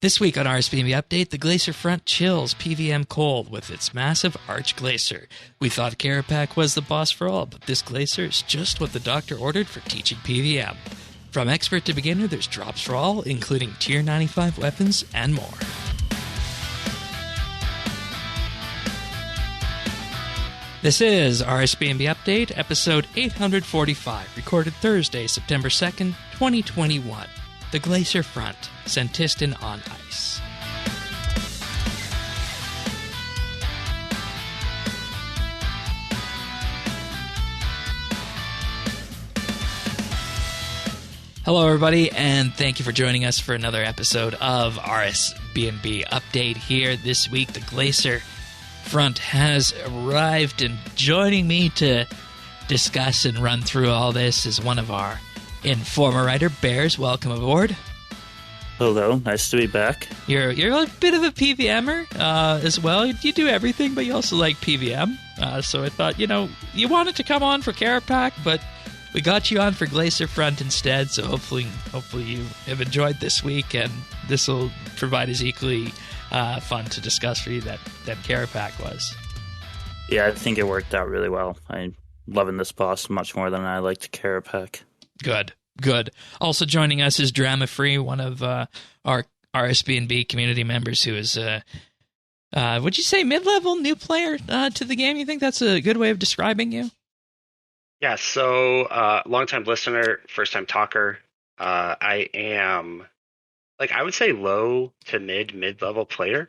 This week on RSBANDB Update, the Glacier Front chills PVM cold with its massive Arch-Glacor. We thought Kerapac was the boss for all, but this Glacier is just what the doctor ordered for teaching PVM. From expert to beginner, there's drops for all, including Tier 95 weapons and more. This is RSBANDB Update, episode 845, recorded Thursday, September 2nd, 2021. The Glacier Front, Senntisten on ice. Hello, everybody, and thank you for joining us for another episode of RSBANDB Update here. This week, the Glacier Front has arrived, and joining me to discuss and run through all this is one of our informer writer, Bears. Welcome aboard. Hello, nice to be back. You're a bit of a PVMer as well. You do everything, but you also like PVM. So I thought, you wanted to come on for Kerapac, but we got you on for Glacier Front instead. So hopefully you have enjoyed this week, and this will provide as equally fun to discuss for you than Kerapac was. Yeah, I think it worked out really well. I'm loving this boss much more than I liked Kerapac. Good. Also joining us is Drama Free, one of our RSBANDB community members who is, would you say mid-level new player to the game? You think that's a good way of describing you? Yeah, so long-time listener, first-time talker. I am, I would say low to mid-level player.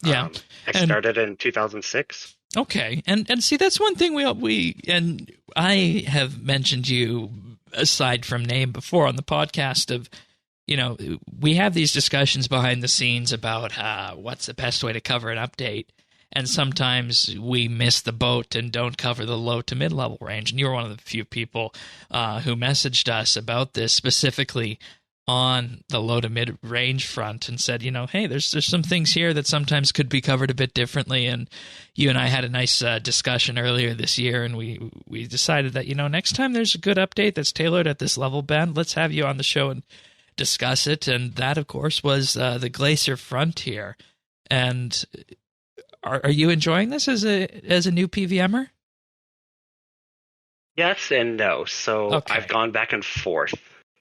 Yeah. I started in 2006. Okay, and see, that's one thing we and I have mentioned you aside from name before on the podcast of, we have these discussions behind the scenes about what's the best way to cover an update, and sometimes we miss the boat and don't cover the low to mid-level range, and you were one of the few people who messaged us about this specifically on the low to mid range front and said, hey, there's some things here that sometimes could be covered a bit differently. And you and I had a nice discussion earlier this year, and we decided that, next time there's a good update that's tailored at this level, Ben, let's have you on the show and discuss it. And that, of course, was the Glacier Front here. And are you enjoying this as a new PVMer? Yes and no. So okay. I've gone back and forth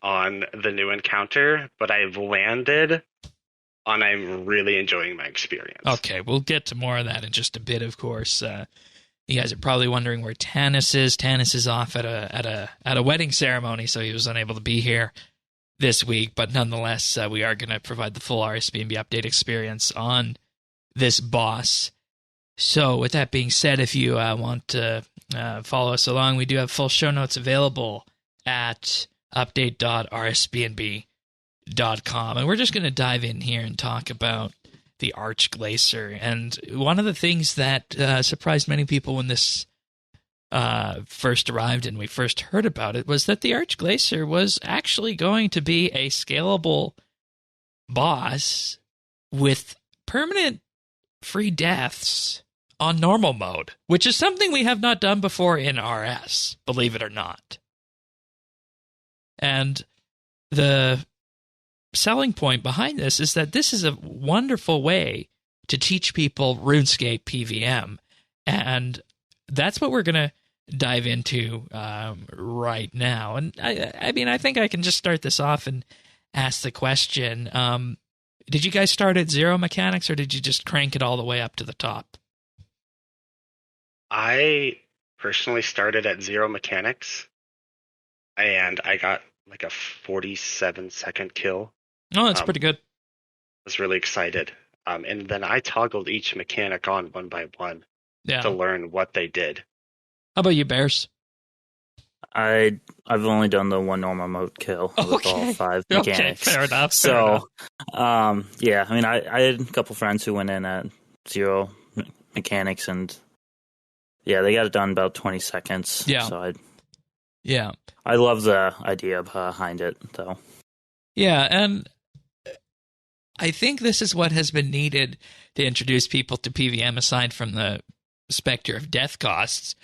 on the new encounter, but I've landed on I'm really enjoying my experience. Okay, we'll get to more of that in just a bit, of course. You guys are probably wondering where Tanis is. Tanis is off at a wedding ceremony, so he was unable to be here this week, but nonetheless, we are going to provide the full RSBANDB update experience on this boss. So with that being said, if you want to follow us along, we do have full show notes available at update.rsbandb.com, and we're just going to dive in here and talk about the Arch-Glacor. And one of the things that surprised many people when this first arrived and we first heard about it was that the Arch-Glacor was actually going to be a scalable boss with permanent free deaths on normal mode, which is something we have not done before in RS, believe it or not. And the selling point behind this is that this is a wonderful way to teach people RuneScape PVM. And that's what we're going to dive into right now. And I think I can just start this off and ask the question, did you guys start at 0 mechanics, or did you just crank it all the way up to the top? I personally started at 0 mechanics, and I got a 47-second kill. Oh, that's pretty good. I was really excited. And then I toggled each mechanic on one by one to learn what they did. How about you, Bears? I've only done the one normal mode kill with all 5 mechanics. Okay, fair enough. So, yeah, I mean, I had a couple friends who went in at 0 mechanics, and yeah, they got it done in about 20 seconds. Yeah. So yeah. I love the idea behind it, though. Yeah, and I think this is what has been needed to introduce people to PVM, aside from the specter of death costs,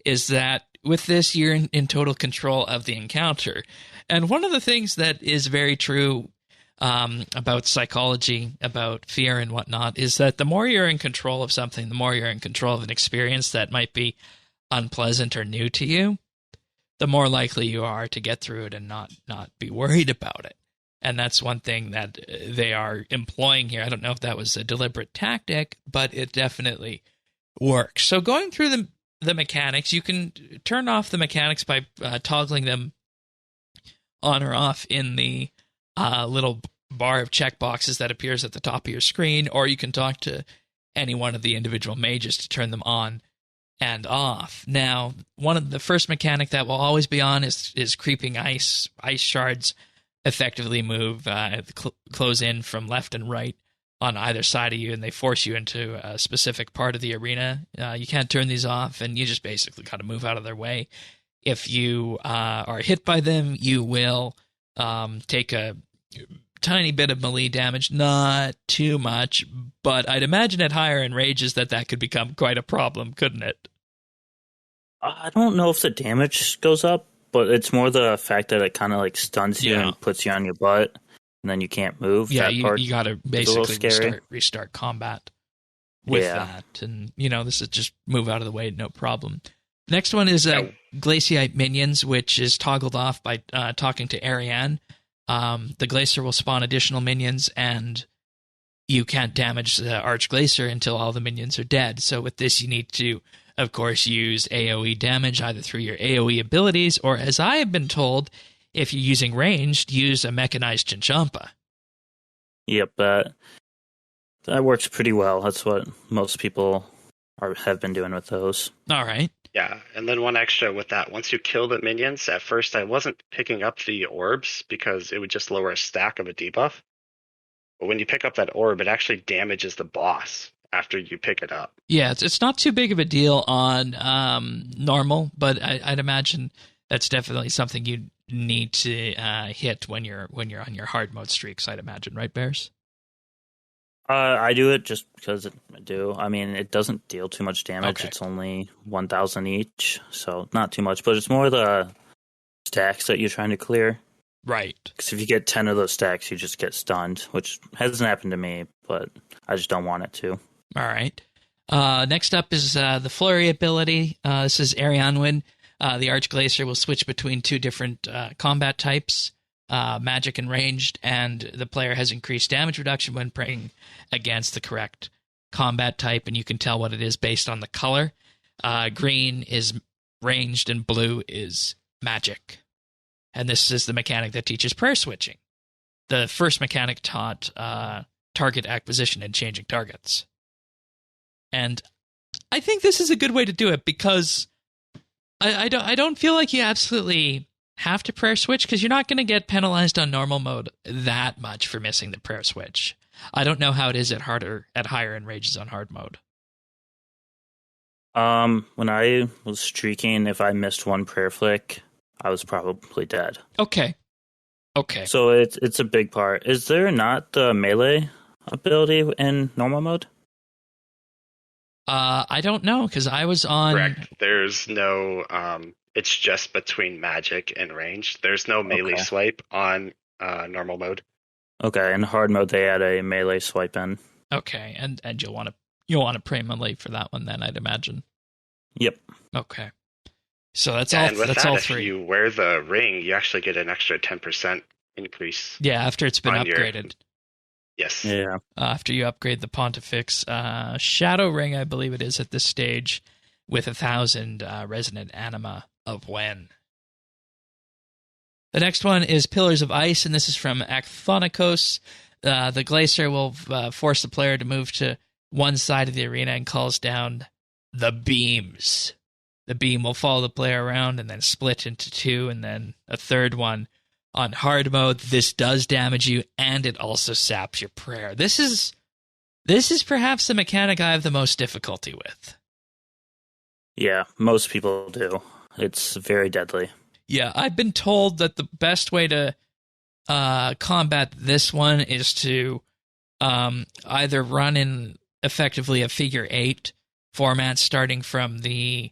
is that with this, you're in total control of the encounter. And one of the things that is very true about psychology, about fear and whatnot, is that the more you're in control of something, the more you're in control of an experience that might be unpleasant or new to you, the more likely you are to get through it and not be worried about it. And that's one thing that they are employing here. I don't know if that was a deliberate tactic, but it definitely works. So going through the mechanics, you can turn off the mechanics by toggling them on or off in the little bar of checkboxes that appears at the top of your screen, or you can talk to any one of the individual mages to turn them on and off. Now, one of the first mechanic that will always be on is creeping ice. Ice shards effectively move, close in from left and right on either side of you, and they force you into a specific part of the arena. You can't turn these off, and you just basically kind of move out of their way. If you are hit by them, you will take a tiny bit of melee damage, not too much, but I'd imagine at higher enrages that could become quite a problem, couldn't it? I don't know if the damage goes up, but it's more the fact that it kind of like stuns you and puts you on your butt, and then you can't move. Yeah, you got to basically restart combat with that, and this is just move out of the way, no problem. Next one is Glacier Minions, which is toggled off by talking to Ariane. The Glacier will spawn additional minions, and you can't damage the Arch-Glacor until all the minions are dead. So with this, you need to, of course, use AoE damage, either through your AoE abilities, or, as I have been told, if you're using ranged, use a mechanized Chinchompa. Yep, that works pretty well. That's what most people have been doing with those. All right. Yeah, and then one extra with that. Once you kill the minions, at first I wasn't picking up the orbs because it would just lower a stack of a debuff. But when you pick up that orb, it actually damages the boss after you pick it up. Yeah, it's not too big of a deal on normal, but I'd imagine that's definitely something you need to hit when you're on your hard mode streaks, I'd imagine, right, Bears? I do it just because I do. I mean, it doesn't deal too much damage. Okay. It's only 1,000 each, so not too much. But it's more the stacks that you're trying to clear. Right. Because if you get 10 of those stacks, you just get stunned, which hasn't happened to me, but I just don't want it to. All right. Next up is the Flurry ability. This is Arianwin. The Arch-Glacor will switch between two different combat types, magic and ranged, and the player has increased damage reduction when praying against the correct combat type, and you can tell what it is based on the color. Green is ranged and blue is magic. And this is the mechanic that teaches prayer switching. The first mechanic taught target acquisition and changing targets. And I think this is a good way to do it because I don't feel like you absolutely have to prayer switch because you're not going to get penalized on normal mode that much for missing the prayer switch. I don't know how it is at higher enrages on hard mode. When I was streaking, if I missed one prayer flick, I was probably dead. Okay. So it's a big part. Is there not the melee ability in normal mode? I don't know because I was on. Correct. There's no. It's just between magic and range. There's no melee swipe on normal mode. Okay, in hard mode they add a melee swipe in. Okay, and you'll want to pray melee for that one then, I'd imagine. Yep. Okay. So that's all. all. And with that's that, all if three. you wear the ring, you actually get an extra 10% increase. Yeah, after it's been upgraded. Yes. Yeah. After you upgrade the Pontifex Shadow Ring, I believe it is at this stage, with 1,000 resonant anima of Wen. The next one is Pillars of Ice, and this is from Acthonikos. The Glacier will force the player to move to one side of the arena and calls down the beams. The beam will follow the player around and then split into two, and then a third one. On hard mode, this does damage you, and it also saps your prayer. This is perhaps the mechanic I have the most difficulty with. Yeah, most people do. It's very deadly. Yeah, I've been told that the best way to combat this one is to either run in effectively a figure 8 format starting from the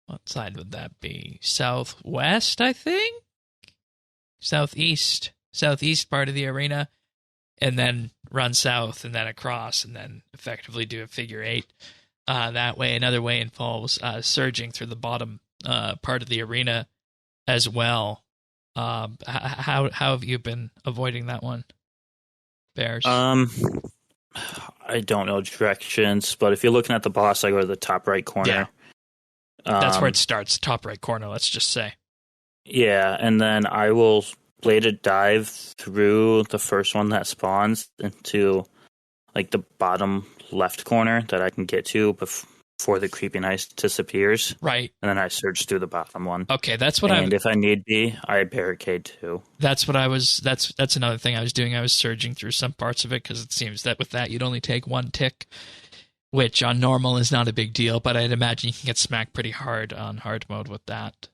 what side would that be? Southwest, I think? Southeast. southeast part of the arena, and then run south and then across, and then effectively do a figure 8 that way. Another way involves surging through the bottom part of the arena as well. How have you been avoiding that one, Bears? I don't know directions, but if you're looking at the boss, I go to the top right corner. Yeah. That's where it starts, top right corner, let's just say. Yeah, and then I will bladed dive through the first one that spawns into like the bottom left corner that I can get to before the creeping ice disappears. Right. And then I surge through the bottom one. Okay, that's what And if I need be, I barricade too. That's what I was. That's another thing I was doing. I was surging through some parts of it because it seems that with that you'd only take 1 tick, which on normal is not a big deal. But I'd imagine you can get smacked pretty hard on hard mode with that.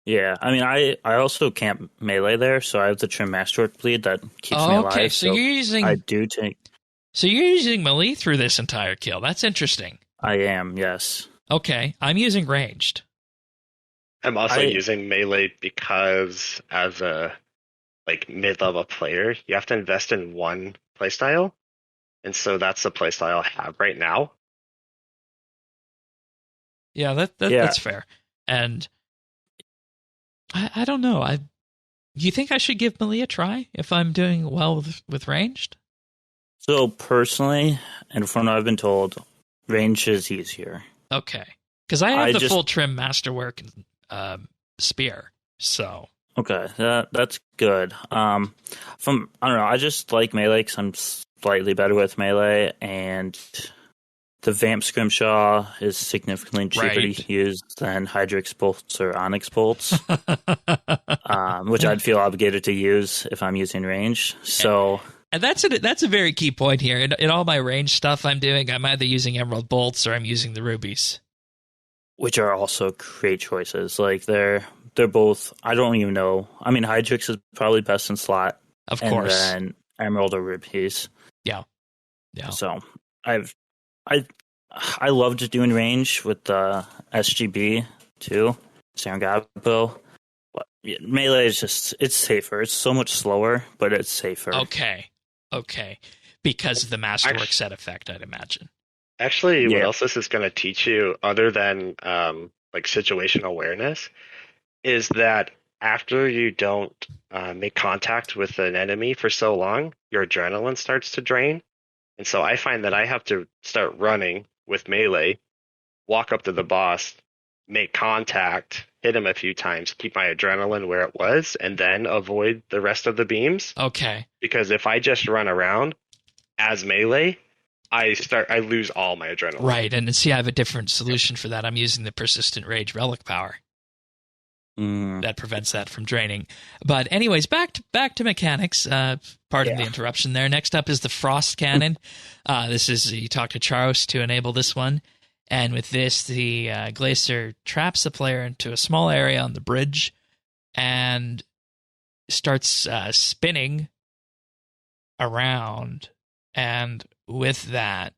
Yeah, I mean, I also can't melee there, so I have the Trim Masterwork bleed that keeps me alive. Okay, so you're using. I do take. So you're using melee through this entire kill. That's interesting. I am, yes. Okay, I'm using ranged. I'm also using melee because as a mid-level player, you have to invest in one playstyle, and so that's the playstyle I have right now. Yeah, that's fair. And I don't know. Do you think I should give melee a try if I'm doing well with ranged? So personally, and from what I've been told, range is easier. Okay, because I have the full Trim Masterwork and spear. So okay, that's good. I don't know. I just like melee because I'm slightly better with melee, and the Vamp Scrimshaw is significantly cheaper to use than Hydrix bolts or Onyx bolts, which I'd feel obligated to use if I'm using range. So. And that's a very key point here. In all my range stuff I'm doing, I'm either using Emerald Bolts or I'm using the Rubies. Which are also great choices. Like, they're both, I don't even know. I mean, Hydrix is probably best in slot. Of course. And then Emerald or Rubies. Yeah. So, I loved doing range with the SGB, too. Serengabo. But melee is just, it's safer. It's so much slower, but it's safer. Okay. Because of the Masterwork set effect, I'd imagine. Actually, what else this is going to teach you, other than situational awareness, is that after you don't make contact with an enemy for so long, your adrenaline starts to drain. And so I find that I have to start running with melee, walk up to the boss, make contact, hit him a few times, keep my adrenaline where it was, and then avoid the rest of the beams. Okay. Because if I just run around as melee, I lose all my adrenaline. Right, and see, I have a different solution for that. I'm using the Persistent Rage Relic Power. That prevents that from draining. But anyways, back to mechanics. Pardon the interruption there. Next up is the Frost Cannon. This is, you talk to Charos to enable this one. And with this, the Glacier traps the player into a small area on the bridge and starts spinning around. And with that,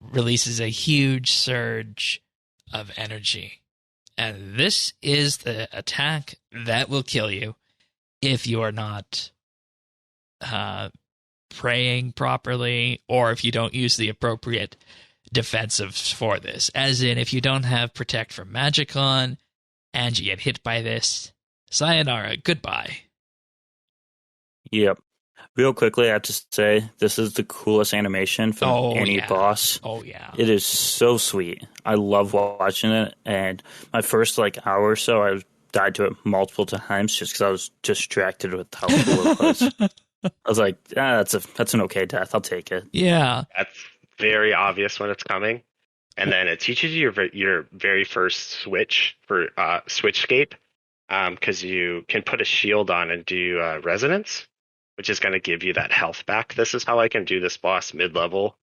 releases a huge surge of energy. And this is the attack that will kill you if you are not praying properly, or if you don't use the appropriate defensives for this. As in, if you don't have Protect from Magic on, and you get hit by this, sayonara, goodbye. Yep. Real quickly, I have to say, this is the coolest animation from any boss. Oh, yeah. It is so sweet. I love watching it, and my first hour or so, I died to it multiple times just because I was distracted with how cool it was. I was like, that's an okay death. I'll take it. Yeah. That's very obvious when it's coming. And then it teaches you your very first switch for Switchscape, because you can put a shield on and do Resonance, which is going to give you that health back. This is how I can do this boss mid-level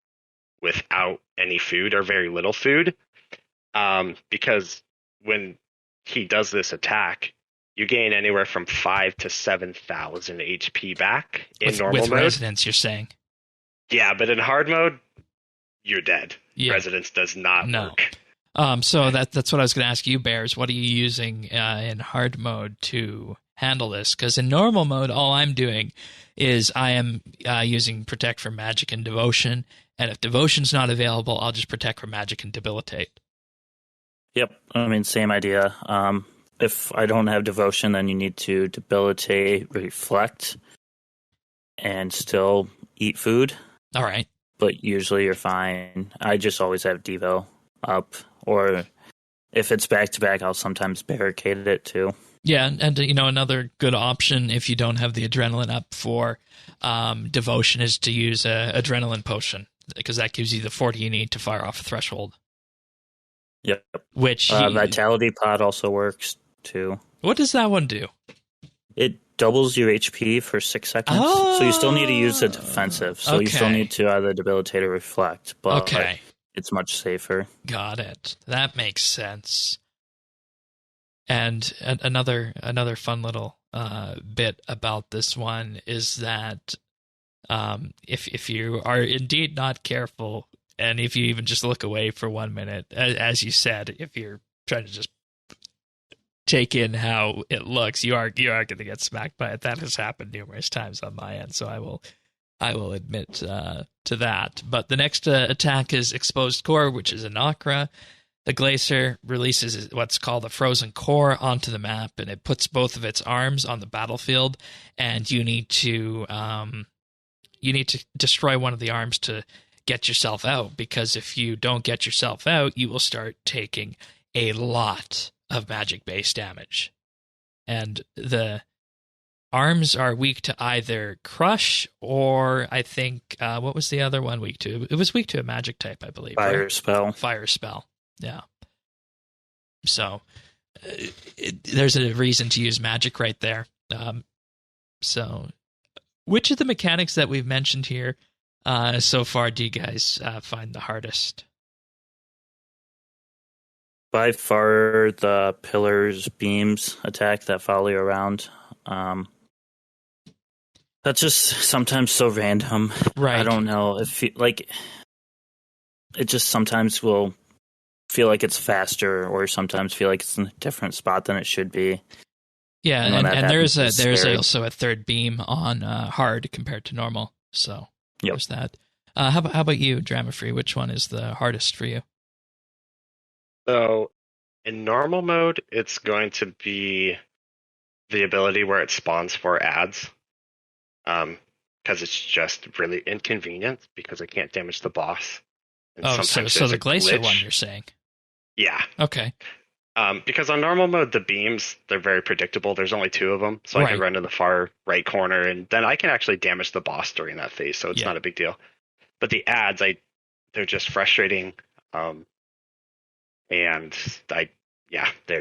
without any food or very little food. Because when he does this attack, you gain anywhere from 5,000 to 7,000 HP back in normal mode. With Resonance, you're saying? Yeah, but in hard mode, you're dead. Yeah. Resonance does not work. So that's what I was going to ask you, Bears. What are you using in hard mode to handle this, because in normal mode, all I'm doing is I am using Protect from Magic and Devotion, and if Devotion's not available, I'll just Protect from Magic and Debilitate. Yep, I mean, same idea. If I don't have Devotion, then you need to Debilitate, Reflect, and still eat food. All right. But usually you're fine. I just always have Devo up, or if it's back-to-back, I'll sometimes barricade it too. Yeah, and another good option if you don't have the Adrenaline up for Devotion is to use a Adrenaline Potion, because that gives you the 40 you need to fire off a Threshold. Yep. Which Vitality Pod also works too. What does that one do? It doubles your HP for 6 seconds, so you still need to use the defensive. So you still need to either Debilitate or Reflect, but it's much safer. Got it. That makes sense. And another fun little bit about this one is that if you are indeed not careful, and if you even just look away for 1 minute, as you said, if you're trying to just take in how it looks, you are going to get smacked by it. That has happened numerous times on my end, so I will admit to that. But the next attack is Exposed Core, which is a Nokra. The Glacier releases what's called a Frozen Core onto the map, and it puts both of its arms on the battlefield, and you need to destroy one of the arms to get yourself out, because if you don't get yourself out, you will start taking a lot of magic-based damage. And the arms are weak to either Crush or, I think, what was the other one weak to? It was weak to a magic type, I believe. Fire right? Spell. Fire Spell. Yeah. So there's a reason to use magic right there. So which of the mechanics that we've mentioned here so far do you guys find the hardest? By far the pillars, beams attack that follow you around. That's just sometimes so random. Right. I don't know if it just sometimes will feel like it's faster, or sometimes feel like it's in a different spot than it should be. Yeah, and there's also a third beam on hard compared to normal. So there's that. How about you, Drama Free? Which one is the hardest for you? So in normal mode, it's going to be the ability where it spawns 4 ads. Because it's just really inconvenient because I can't damage the boss. And so the Glacier one you're saying? Yeah. Okay. Because on normal mode, the beams, they're very predictable. There's only 2 of them, so I can run to the far right corner, and then I can actually damage the boss during that phase, so it's not a big deal. But the ads, they're just frustrating, and they're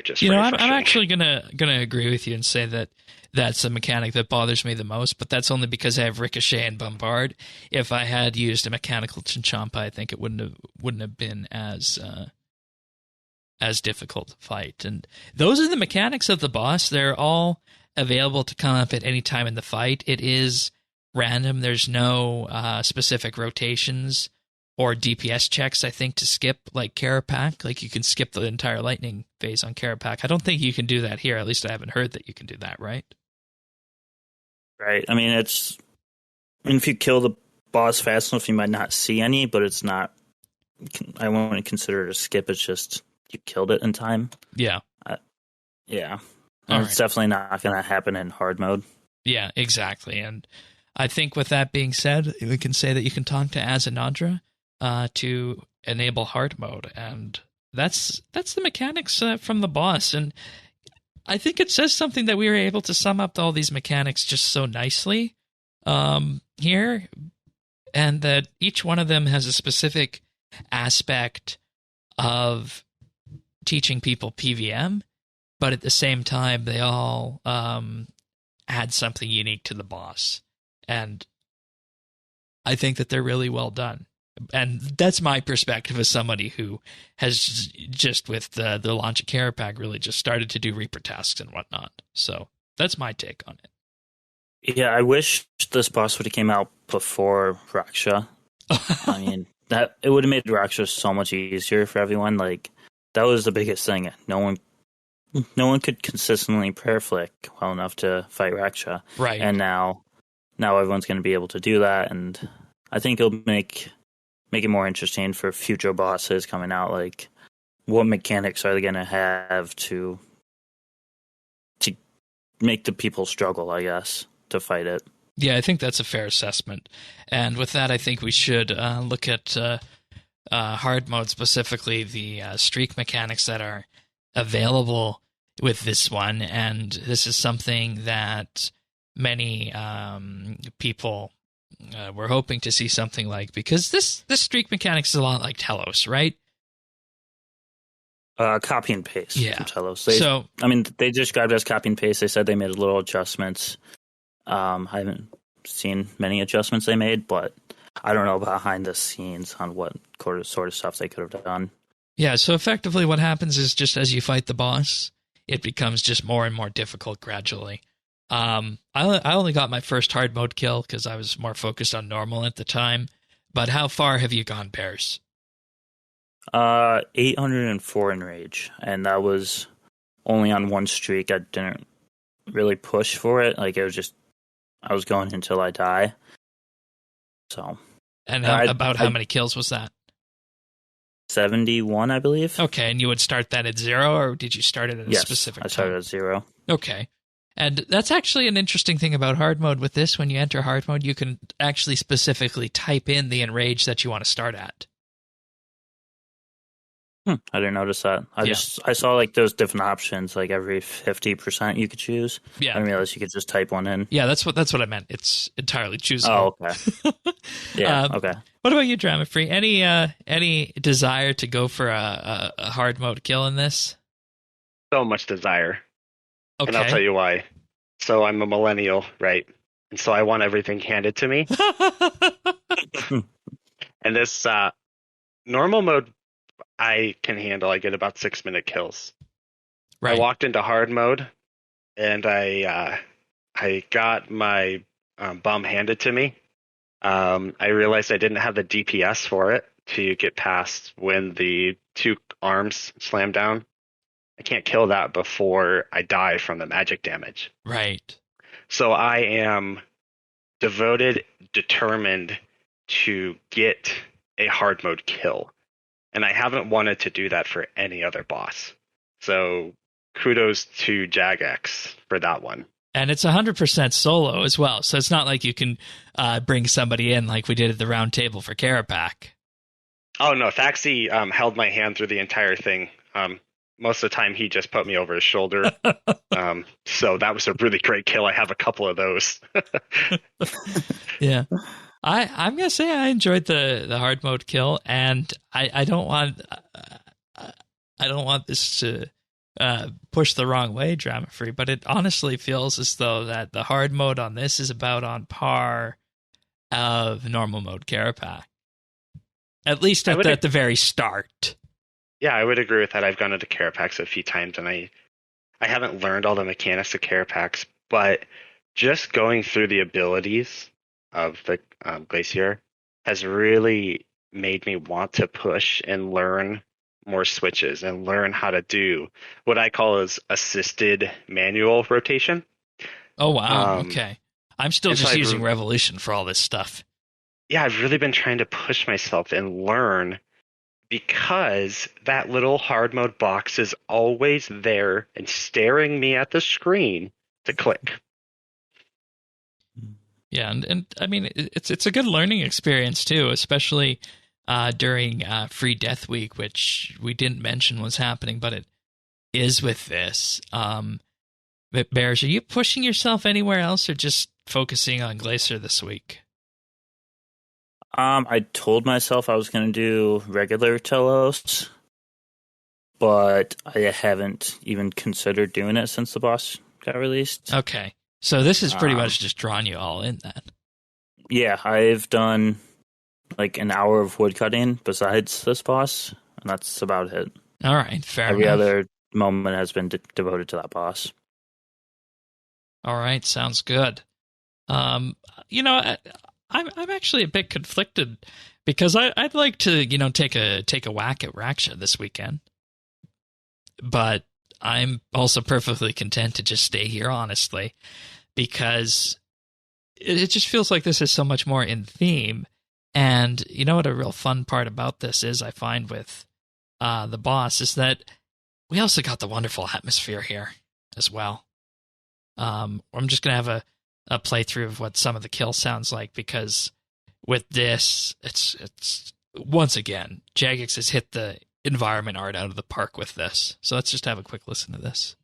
just frustrating. I'm actually gonna agree with you and say that that's the mechanic that bothers me the most, but that's only because I have Ricochet and Bombard. If I had used a mechanical Chinchampa, I think it wouldn't have been as difficult to fight. And those are the mechanics of the boss. They're all available to come up at any time in the fight. It is random. There's no specific rotations or DPS checks, I think, to skip, like Kerapac. Like, you can skip the entire lightning phase on Kerapac. I don't think you can do that here. At least I haven't heard that you can do that, right? Right. I mean, if you kill the boss fast enough, you might not see any, but it's not, I won't consider it a skip. It's just you killed it in time. Yeah. Yeah. And it's definitely not going to happen in hard mode. Yeah, exactly. And I think with that being said, we can say that you can talk to Azanandra to enable hard mode, and that's the mechanics from the boss. And I think it says something that we were able to sum up all these mechanics just so nicely here, and that each one of them has a specific aspect of teaching people PVM, but at the same time they all add something unique to the boss. And I think that they're really well done. And that's my perspective as somebody who has just, with the launch of Kerapac, really just started to do Reaper tasks and whatnot. So that's my take on it. Yeah, I wish this boss would have came out before Raksha. I mean, that it would have made Raksha so much easier for everyone. Like, that was the biggest thing. No one no one could consistently prayer flick well enough to fight Raksha. Right. And now everyone's going to be able to do that, and I think it'll make it more interesting for future bosses coming out. Like, what mechanics are they going to have to make the people struggle, I guess, to fight it? Yeah, I think that's a fair assessment. And with that, I think we should look at hard mode, specifically the streak mechanics that are available with this one. And this is something that many people were hoping to see something like, because this streak mechanics is a lot like Telos, right? Copy and paste from Telos. They described it as copy and paste. They said they made little adjustments. I haven't seen many adjustments they made, but I don't know behind the scenes on what sort of stuff they could have done. Yeah, so effectively what happens is, just as you fight the boss, it becomes just more and more difficult gradually. I only got my first hard mode kill because I was more focused on normal at the time. But how far have you gone, Bears? 804 in rage, and that was only on one streak. I didn't really push for it. Like, it was just, I was going until I die. So. And how many kills was that? 71, I believe. Okay, and you would start that at 0, or did you start it at a specific time? I started at 0. Okay. And that's actually an interesting thing about hard mode with this. When you enter hard mode, you can actually specifically type in the enrage that you want to start at. I didn't notice that. I saw like those different options, like every 50% you could choose. Yeah. I didn't realize you could just type one in. Yeah, that's what I meant. It's entirely choosable. Oh, okay. Yeah, okay. What about you, Drama Free? Any desire to go for a hard mode kill in this? So much desire. Okay. And I'll tell you why. So I'm a millennial, right? And so I want everything handed to me. And this normal mode I can handle. I get about 6-minute kills. Right. I walked into hard mode, and I got my bum handed to me. I realized I didn't have the DPS for it to get past when the 2 arms slam down. I can't kill that before I die from the magic damage. Right. So I am determined to get a hard mode kill. And I haven't wanted to do that for any other boss. So kudos to Jagex for that one. And it's 100% solo as well. So it's not like you can bring somebody in like we did at the round table for Kerapac. Oh, no. Thaxi held my hand through the entire thing. Most of the time, he just put me over his shoulder. So that was a really great kill. I have a couple of those. Yeah. I'm gonna say I enjoyed the hard mode kill, and I don't want this to push the wrong way, Drama Free, but it honestly feels as though that the hard mode on this is about on par of normal mode Kerapac, at least at the very start. Yeah, I would agree with that. I've gone into Kerapacs a few times, and I haven't learned all the mechanics of Kerapacs, but just going through the abilities of the Glacier has really made me want to push and learn more switches and learn how to do what I call as assisted manual rotation. Oh, wow. Okay. I'm still just using Revolution for all this stuff. Yeah, I've really been trying to push myself and learn, because that little hard mode box is always there and staring me at the screen to click. Yeah, and I mean, it's a good learning experience too, especially during Free Death Week, which we didn't mention was happening, but it is with this. But Bears, are you pushing yourself anywhere else, or just focusing on Glacier this week? I told myself I was going to do regular Telos, but I haven't even considered doing it since the boss got released. Okay. So this is pretty much just drawing you all in then. Yeah, I've done like an hour of woodcutting besides this boss, and that's about it. All right, fair enough. Every other moment has been devoted to that boss. All right, sounds good. You know, I'm actually a bit conflicted because I'd like to, you know, take a whack at Raksha this weekend, but I'm also perfectly content to just stay here, honestly, because it just feels like this is so much more in theme. And you know what a real fun part about this is, I find with the boss, is that we also got the wonderful atmosphere here as well. I'm just going to have a playthrough of what some of the kill sounds like, because with this, it's once again, Jagex has hit the environment art out of the park with this. So let's just have a quick listen to this.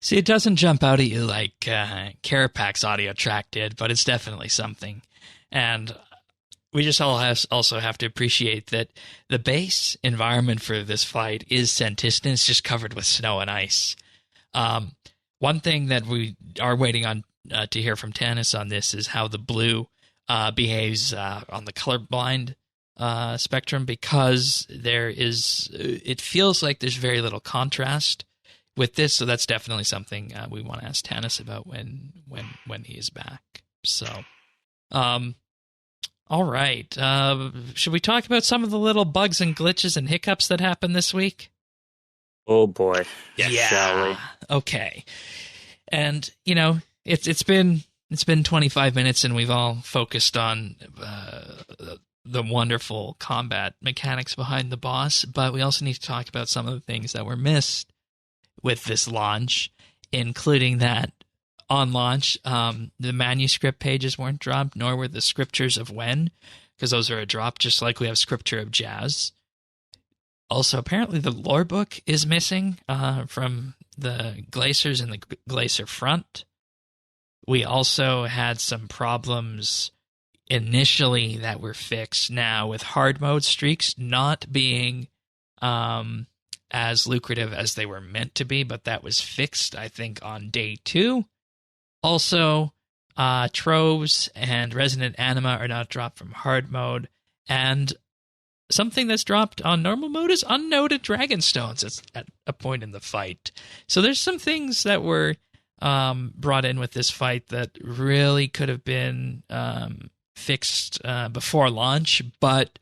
See, it doesn't jump out at you like Kerapac's audio track did, but it's definitely something. And we just also have to appreciate that the base environment for this fight is Senntisten. It's just covered with snow and ice. One thing that we are waiting on to hear from Tanis on this is how the blue behaves on the colorblind spectrum, because it feels like there's very little contrast with this, so that's definitely something we want to ask Tanis about when he is back. So, all right. Should we talk about some of the little bugs and glitches and hiccups that happened this week? Oh boy, yeah. Shall we? Okay. And it's been 25 minutes, and we've all focused on the wonderful combat mechanics behind the boss, but we also need to talk about some of the things that were missed with this launch, including that on launch, the manuscript pages weren't dropped, nor were the scriptures of when, because those are a drop, just like we have scripture of jazz. Also, apparently the lore book is missing from the glaciers in the Glacor Front. We also had some problems initially that were fixed now with hard mode streaks not being as lucrative as they were meant to be, but that was fixed, I think, on day 2. Also, troves and resonant anima are not dropped from hard mode, and something that's dropped on normal mode is unnoted dragonstones at a point in the fight. So there's some things that were brought in with this fight that really could have been fixed before launch, but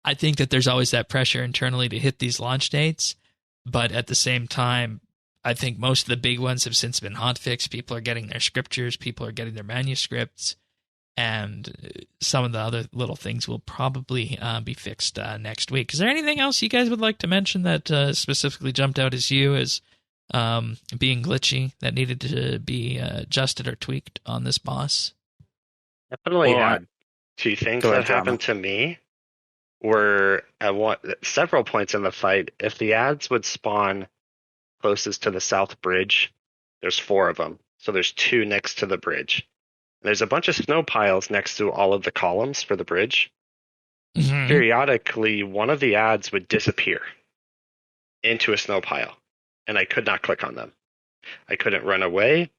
I think that there's always that pressure internally to hit these launch dates, but at the same time, I think most of the big ones have since been hotfixed. People are getting their scriptures, people are getting their manuscripts, and some of the other little things will probably be fixed next week. Is there anything else you guys would like to mention that specifically jumped out as being glitchy that needed to be adjusted or tweaked on this boss? Definitely had 2 things that happened to me. Were at several points in the fight, if the ads would spawn closest to the south bridge, there's 4 of them. So there's 2 next to the bridge. And there's a bunch of snow piles next to all of the columns for the bridge. Mm-hmm. Periodically, one of the ads would disappear into a snow pile, and I could not click on them. I couldn't run away.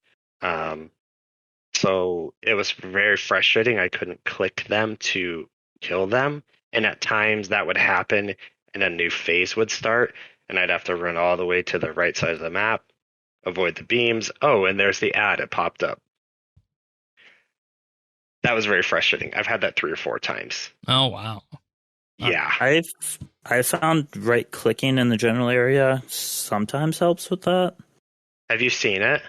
So it was very frustrating. I couldn't click them to kill them. And at times that would happen and a new phase would start, and I'd have to run all the way to the right side of the map, avoid the beams. Oh, and there's the ad. It popped up. That was very frustrating. I've had that 3 or 4 times. Oh, wow. Yeah. I found right-clicking in the general area sometimes helps with that. Have you seen it?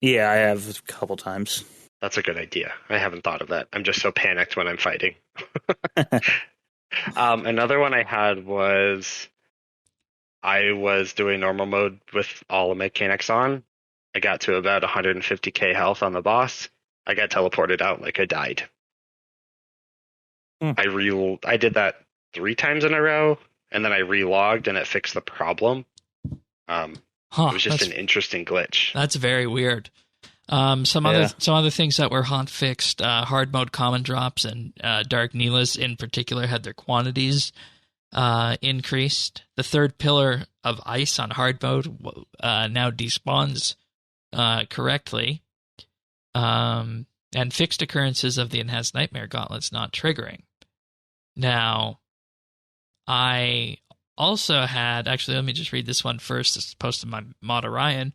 Yeah, I have a couple times. That's a good idea. I haven't thought of that. I'm just so panicked when I'm fighting. Another one I had was I was doing normal mode with all the mechanics on. I got to about 150k health on the boss. I got teleported out like I died. I did that 3 times in a row, and then I relogged and it fixed the problem. It was just an interesting glitch. That's very weird. Some other things that were haunt fixed, hard mode common drops and Dark Neelas in particular had their quantities increased. The third pillar of ice on hard mode now despawns correctly. And fixed occurrences of the Enhanced Nightmare Gauntlets not triggering. Now, I also had, actually, let me just read this one first. This is posted by Mod Orion.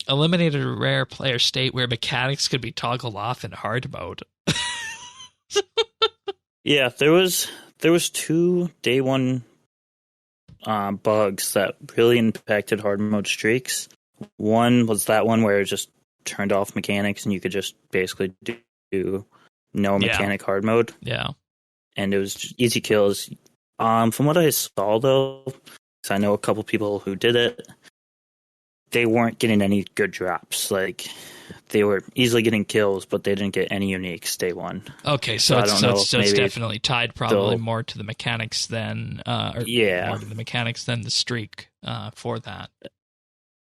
Eliminated a rare player state where mechanics could be toggled off in hard mode. Yeah, there was 2 day one bugs that really impacted hard mode streaks. One was that one where it just turned off mechanics and you could just basically do no mechanic hard mode. Yeah. And it was just easy kills. From what I saw, though, because I know a couple people who did it, they weren't getting any good drops. Like, they were easily getting kills, but they didn't get any uniques day one. Okay, so it's definitely tied probably more to the mechanics than more to the mechanics than the streak for that.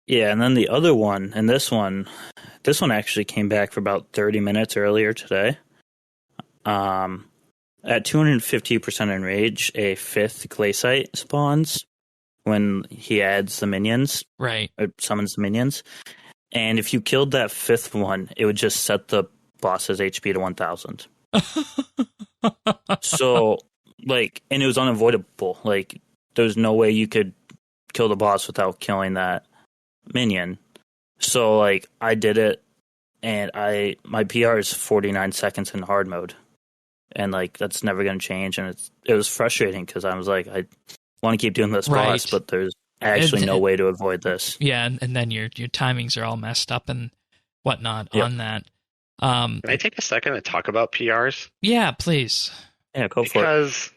Yeah, and then the other one, and this one actually came back for about 30 minutes earlier today. At 250% enrage, a 5th Glacier spawns when he adds the minions. Right. Or summons the minions. And if you killed that 5th one, it would just set the boss's HP to 1,000. So, like, and it was unavoidable. Like, there's no way you could kill the boss without killing that minion. So, like, I did it, and my PR is 49 seconds in hard mode. And, like, that's never going to change. And it was frustrating because I was like, I want to keep doing this boss, but there's actually no way to avoid this. Yeah, and then your timings are all messed up and whatnot on that. Can I take a second to talk about PRs? Yeah, please. Yeah, go for it. Because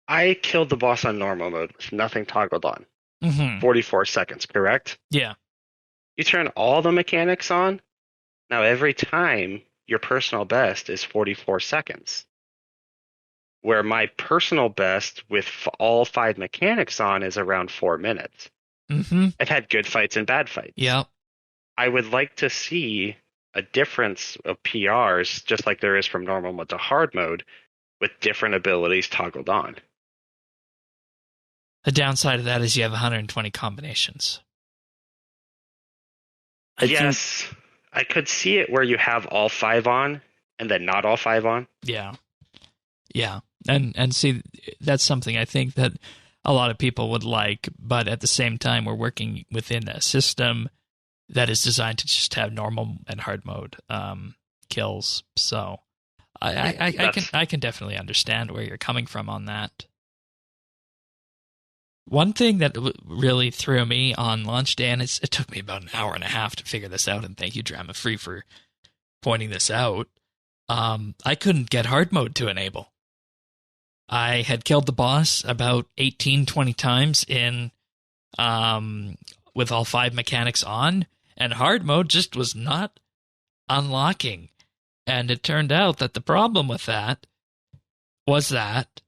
I killed the boss on normal mode with nothing toggled on. 44 seconds, correct? Yeah. You turn all the mechanics on. Now every time your personal best is 44 seconds. Where my personal best with all 5 mechanics on is around 4 minutes. I've had good fights and bad fights. Yeah. I would like to see a difference of PRs, just like there is from normal mode to hard mode, with different abilities toggled on. The downside of that is you have 120 combinations. Yes, I could see it where you have all 5 on and then not all 5 on. Yeah. Yeah. And see, that's something I think that a lot of people would like, but at the same time, we're working within a system that is designed to just have normal and hard mode kills. So I can definitely understand where you're coming from on that. One thing that really threw me on launch day, and it took me about an hour and a half to figure this out, and thank you, Drama Free, for pointing this out. I couldn't get hard mode to enable. I had killed the boss about 18, 20 times with all 5 mechanics on, and hard mode just was not unlocking. And it turned out that the problem with that was that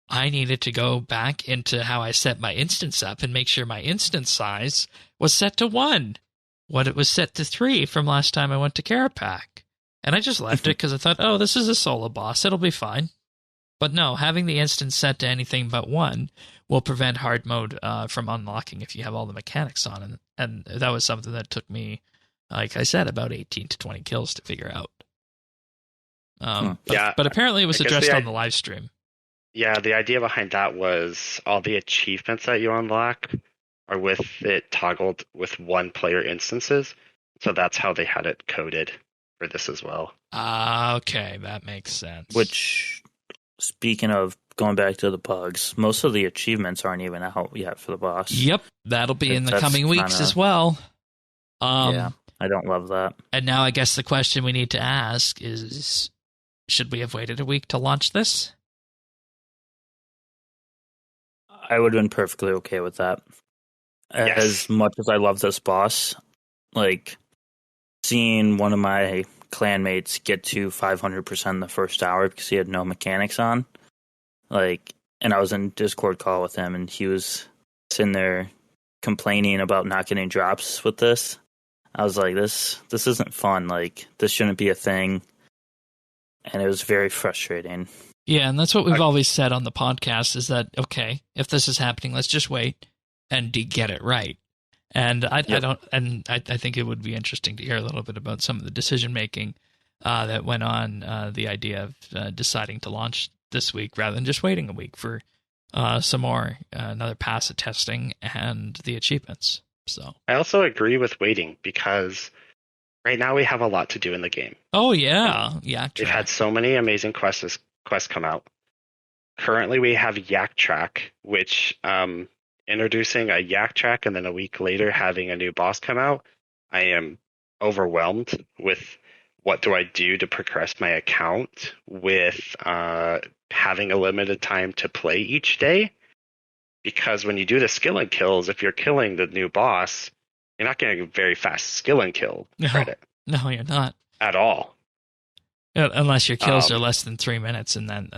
I needed to go back into how I set my instance up and make sure my instance size was set to 1. What it was set to 3 from last time I went to Kerapac. And I just left it because I thought, oh, this is a solo boss. It'll be fine. But no, having the instance set to anything but 1 will prevent hard mode from unlocking if you have all the mechanics on. And that was something that took me, like I said, about 18 to 20 kills to figure out. But apparently it was addressed on the live stream. Yeah, the idea behind that was all the achievements that you unlock are with it toggled with 1 player instances. So that's how they had it coded for this as well. Okay, that makes sense. Which, speaking of going back to the bugs, most of the achievements aren't even out yet for the boss. Yep, that'll be in the coming weeks as well. Yeah, I don't love that. And now I guess the question we need to ask is, should we have waited a week to launch this? I would have been perfectly okay with that. Yes. As much as I love this boss, like seeing one of my clanmates get to 500% in the first hour because he had no mechanics on, like, and I was in Discord call with him, and he was sitting there complaining about not getting drops with this. I was like, this isn't fun. Like, this shouldn't be a thing. And it was very frustrating. Yeah, and that's what we've always said on the podcast is that, okay, if this is happening, let's just wait and get it right. And I think it would be interesting to hear a little bit about some of the decision making that went on, the idea of deciding to launch this week rather than just waiting a week for some more another pass of testing and the achievements. So I also agree with waiting because right now we have a lot to do in the game. Oh yeah, yeah. We've had so many amazing quests come out. Currently, we have Yak Track, which introducing a Yak Track and then a week later having a new boss come out. I am overwhelmed with what do I do to progress my account with having a limited time to play each day. Because when you do the skill and kills, if you're killing the new boss, you're not getting a very fast skill and kill credit. No, you're not. At all. Unless your kills are less than 3 minutes, and then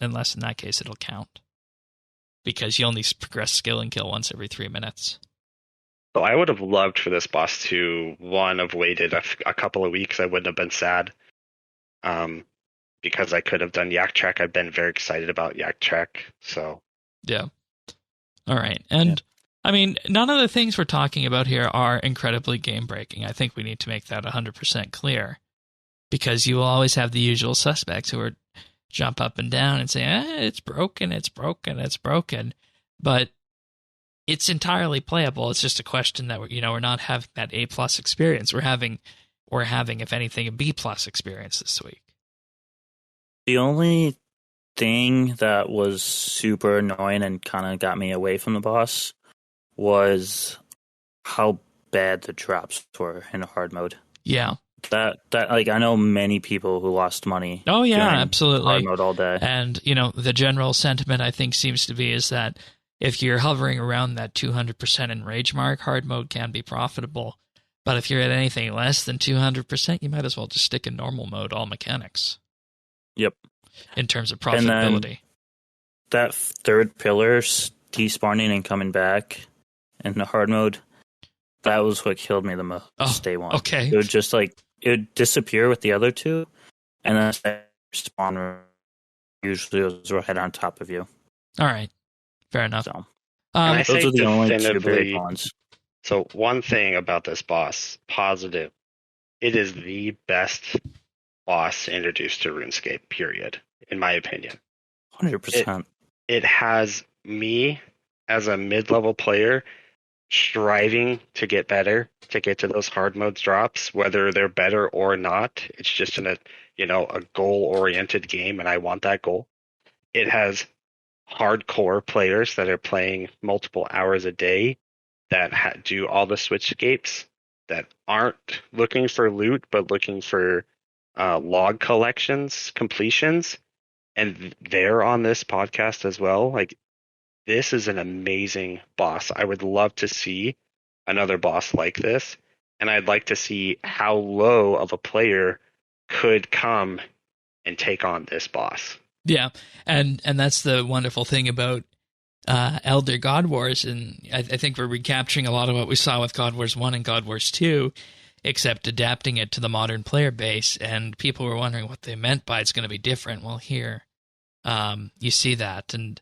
unless in that case it'll count. Because you only progress skill and kill once every 3 minutes. So I would have loved for this boss to, have waited a couple of weeks. I wouldn't have been sad. Because I could have done Yak Track. I've been very excited about Yak Track. So yeah. All right. And I mean, none of the things we're talking about here are incredibly game-breaking. I think we need to make that 100% clear. Because you will always have the usual suspects who jump up and down and say, it's broken, it's broken, it's broken. But it's entirely playable. It's just a question that we're not having that A+ experience. We're having, if anything, a B+ experience this week. The only thing that was super annoying and kind of got me away from the boss was how bad the drops were in hard mode. Yeah. That like, I know many people who lost money. Oh yeah, absolutely. Hard mode all day. And the general sentiment I think seems to be is that if you're hovering around that 200% in rage mark, hard mode can be profitable. But if you're at anything less than 200%, you might as well just stick in normal mode, all mechanics. Yep. In terms of profitability. That third pillar despawning and coming back in the hard mode, that was what killed me the most day one. Okay. It would just it would disappear with the other two, and then spawn usually was right on top of you. All right. Fair enough. So, those are the only two big ones. So one thing about this boss, positive, it is the best boss introduced to RuneScape, period, in my opinion. 100%. It has me as a mid-level player striving to get better, to get to those hard modes drops, whether they're better or not. It's just a goal-oriented game, and I want that goal. It has hardcore players that are playing multiple hours a day that do all the switchscapes, that aren't looking for loot, but looking for log collections, completions, and they're on this podcast as well. Like, this is an amazing boss. I would love to see another boss like this, and I'd like to see how low of a player could come and take on this boss. Yeah, and that's the wonderful thing about Elder God Wars, and I think we're recapturing a lot of what we saw with God Wars 1 and God Wars 2, except adapting it to the modern player base, and people were wondering what they meant by it's going to be different. Well, here, you see that, and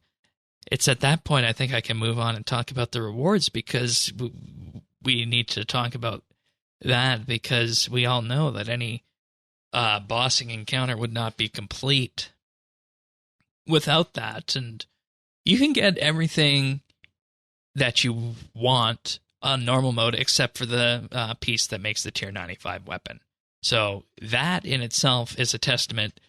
it's at that point I think I can move on and talk about the rewards, because we need to talk about that, because we all know that any bossing encounter would not be complete without that, and you can get everything that you want on normal mode except for the piece that makes the tier 95 weapon. So that in itself is a testament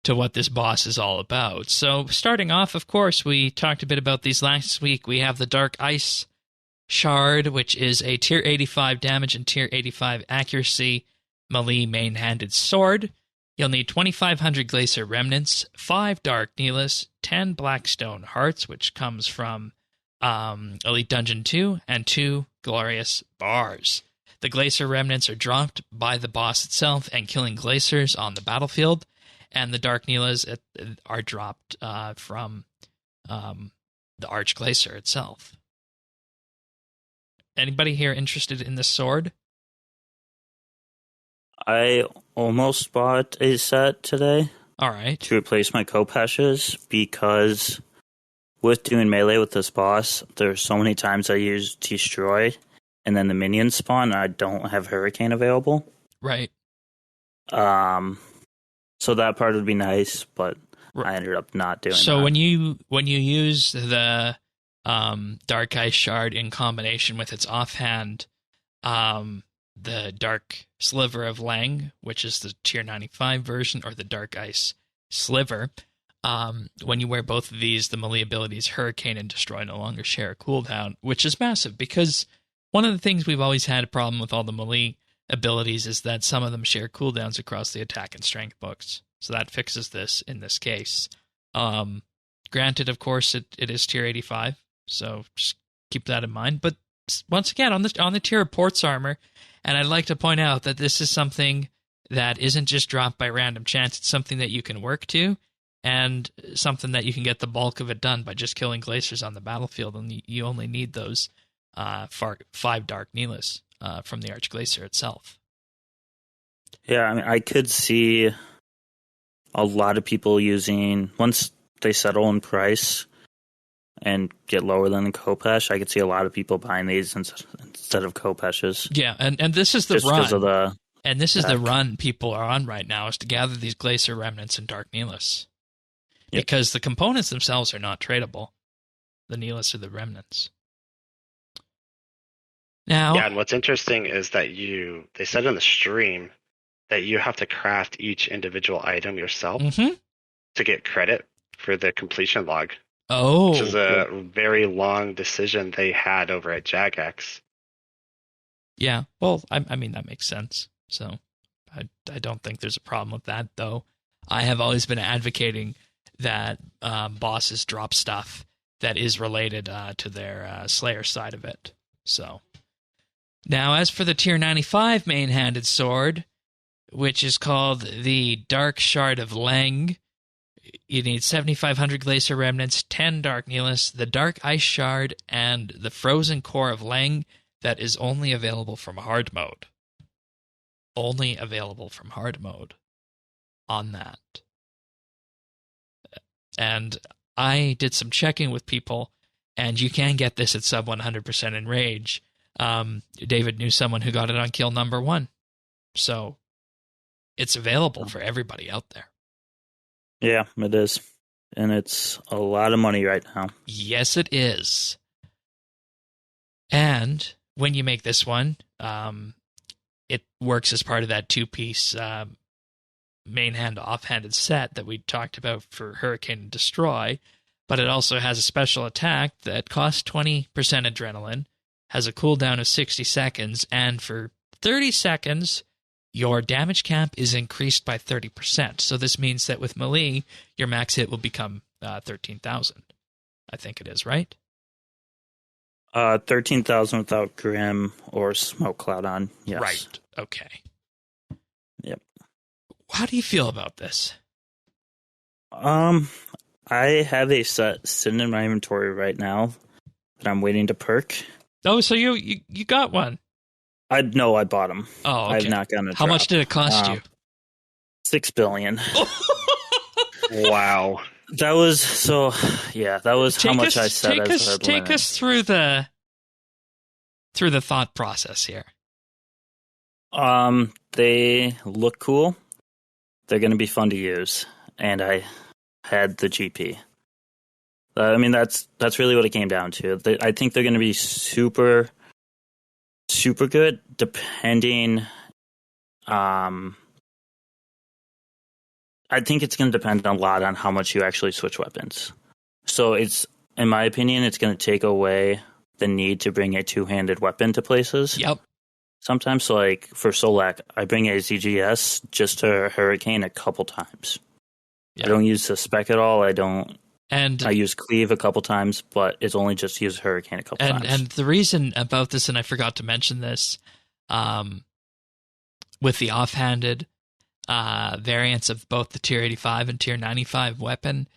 to what this boss is all about. So starting off, of course, we talked a bit about these last week. We have the Dark Ice Shard, which is a tier 85 damage and tier 85 accuracy melee main-handed sword. You'll need 2,500 Glacier Remnants, 5 Dark Nihilus, 10 Blackstone Hearts, which comes from Elite Dungeon 2, and 2 Glorious Bars. The Glacier Remnants are dropped by the boss itself and killing glaciers on the battlefield, and the Dark Nihilus are dropped from the Arch-Glacor itself. Anybody here interested in this sword? I almost bought a set today. All right. To replace my Kopashes, because with doing melee with this boss, there's so many times I use Destroy, and then the minions spawn, and I don't have Hurricane available. Right. So that part would be nice, but I ended up not doing that. So when you use the Dark Ice Shard in combination with its offhand, the Dark Sliver of Lange, which is the tier 95 version, or the Dark Ice Sliver, when you wear both of these, the melee abilities Hurricane and Destroy no longer share a cooldown, which is massive, because one of the things we've always had a problem with all the melee abilities is that some of them share cooldowns across the attack and strength books. So that fixes this in this case. Granted, of course, it is tier 85, so just keep that in mind. But once again, on the tier of Port's Armor, and I'd like to point out that this is something that isn't just dropped by random chance. It's something that you can work to, and something that you can get the bulk of it done by just killing glaciers on the battlefield, and you only need those 5 Dark Nihilus from the Arch-Glacor itself. Yeah, I mean, I could see a lot of people using, once they settle in price and get lower than the Kopesh, I could see a lot of people buying these instead of Kopeshes. Yeah, and this is the just run. Of the and this is the run people are on right now, is to gather these Glacier Remnants and Dark Nihilus. Yep. Because the components themselves are not tradable. The Nihilus are the Remnants. Now, yeah, and what's interesting is that they said in the stream that you have to craft each individual item yourself to get credit for the completion log. Oh. Which is a very long decision they had over at Jagex. Yeah, well, I mean, that makes sense. So I don't think there's a problem with that, though. I have always been advocating that bosses drop stuff that is related to their Slayer side of it. So now, as for the tier 95 main-handed sword, which is called the Dark Shard of Lange, you need 7,500 Glacier Remnants, 10 Dark Nihilus, the Dark Ice Shard, and the Frozen Core of Lange that is only available from hard mode. Only available from hard mode on that. And I did some checking with people, and you can get this at sub 100% in Rage. David knew someone who got it on kill number 1. So it's available for everybody out there. Yeah, it is. And it's a lot of money right now. Yes, it is. And when you make this one, it works as part of that 2-piece main hand offhanded set that we talked about for Hurricane and Destroy, but it also has a special attack that costs 20% adrenaline, has a cooldown of 60 seconds, and for 30 seconds, your damage cap is increased by 30%. So this means that with melee, your max hit will become 13,000. I think it is, right? 13,000 without Grim or Smoke Cloud on, yes. Right, okay. Yep. How do you feel about this? I have a set sitting in my inventory right now that I'm waiting to perk. Oh, so you got one? I bought them. Oh, okay. I've not gotten a How much did it cost you? $6 billion. Wow. That was how much I said. Take us through the thought process here. They look cool. They're going to be fun to use, and I had the GP. I mean, that's really what it came down to. I think they're going to be super, super good, depending. I think it's going to depend a lot on how much you actually switch weapons. So in my opinion, it's going to take away the need to bring a two-handed weapon to places. Yep. sometimes. So like for Solak, I bring a ZGS just to Hurricane a couple times. Yeah. I don't use the spec at all. I use Cleave a couple times, but it's only just use Hurricane a couple times. And the reason about this, and I forgot to mention this, with the offhanded variants of both the Tier 85 and Tier 95 weapon,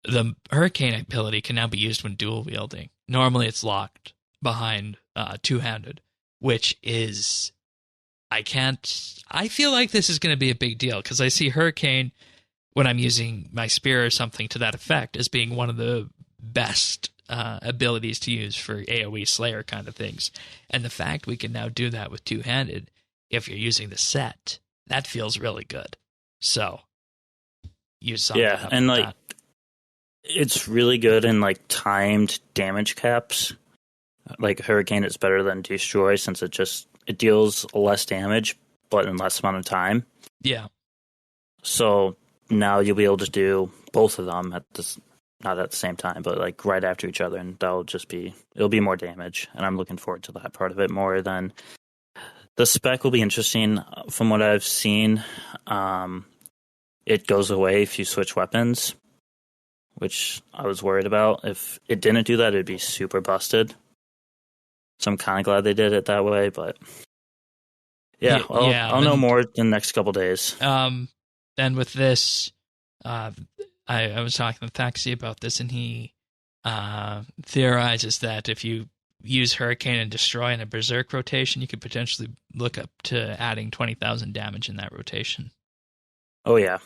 the Hurricane ability can now be used when dual wielding. Normally it's locked behind two-handed, which is... I feel like this is going to be a big deal, because I see Hurricane, when I'm using my spear or something to that effect, as being one of the best abilities to use for AoE Slayer kind of things. And the fact we can now do that with two-handed, if you're using the set, that feels really good. So, use something. Yeah, and like, it's really good in like timed damage caps. Like Hurricane is better than Destroy, since it deals less damage, but in less amount of time. Yeah. So now you'll be able to do both of them not at the same time, but like right after each other, and it'll be more damage. And I'm looking forward to that part of it more than the spec will be interesting. From what I've seen, it goes away if you switch weapons, which I was worried about. If it didn't do that, it'd be super busted. So I'm kind of glad they did it that way, but yeah, I'll know more in the next couple days. Then with this, I was talking with Thaxi about this, and he theorizes that if you use Hurricane and Destroy in a Berserk rotation, you could potentially look up to adding 20,000 damage in that rotation. Oh yeah,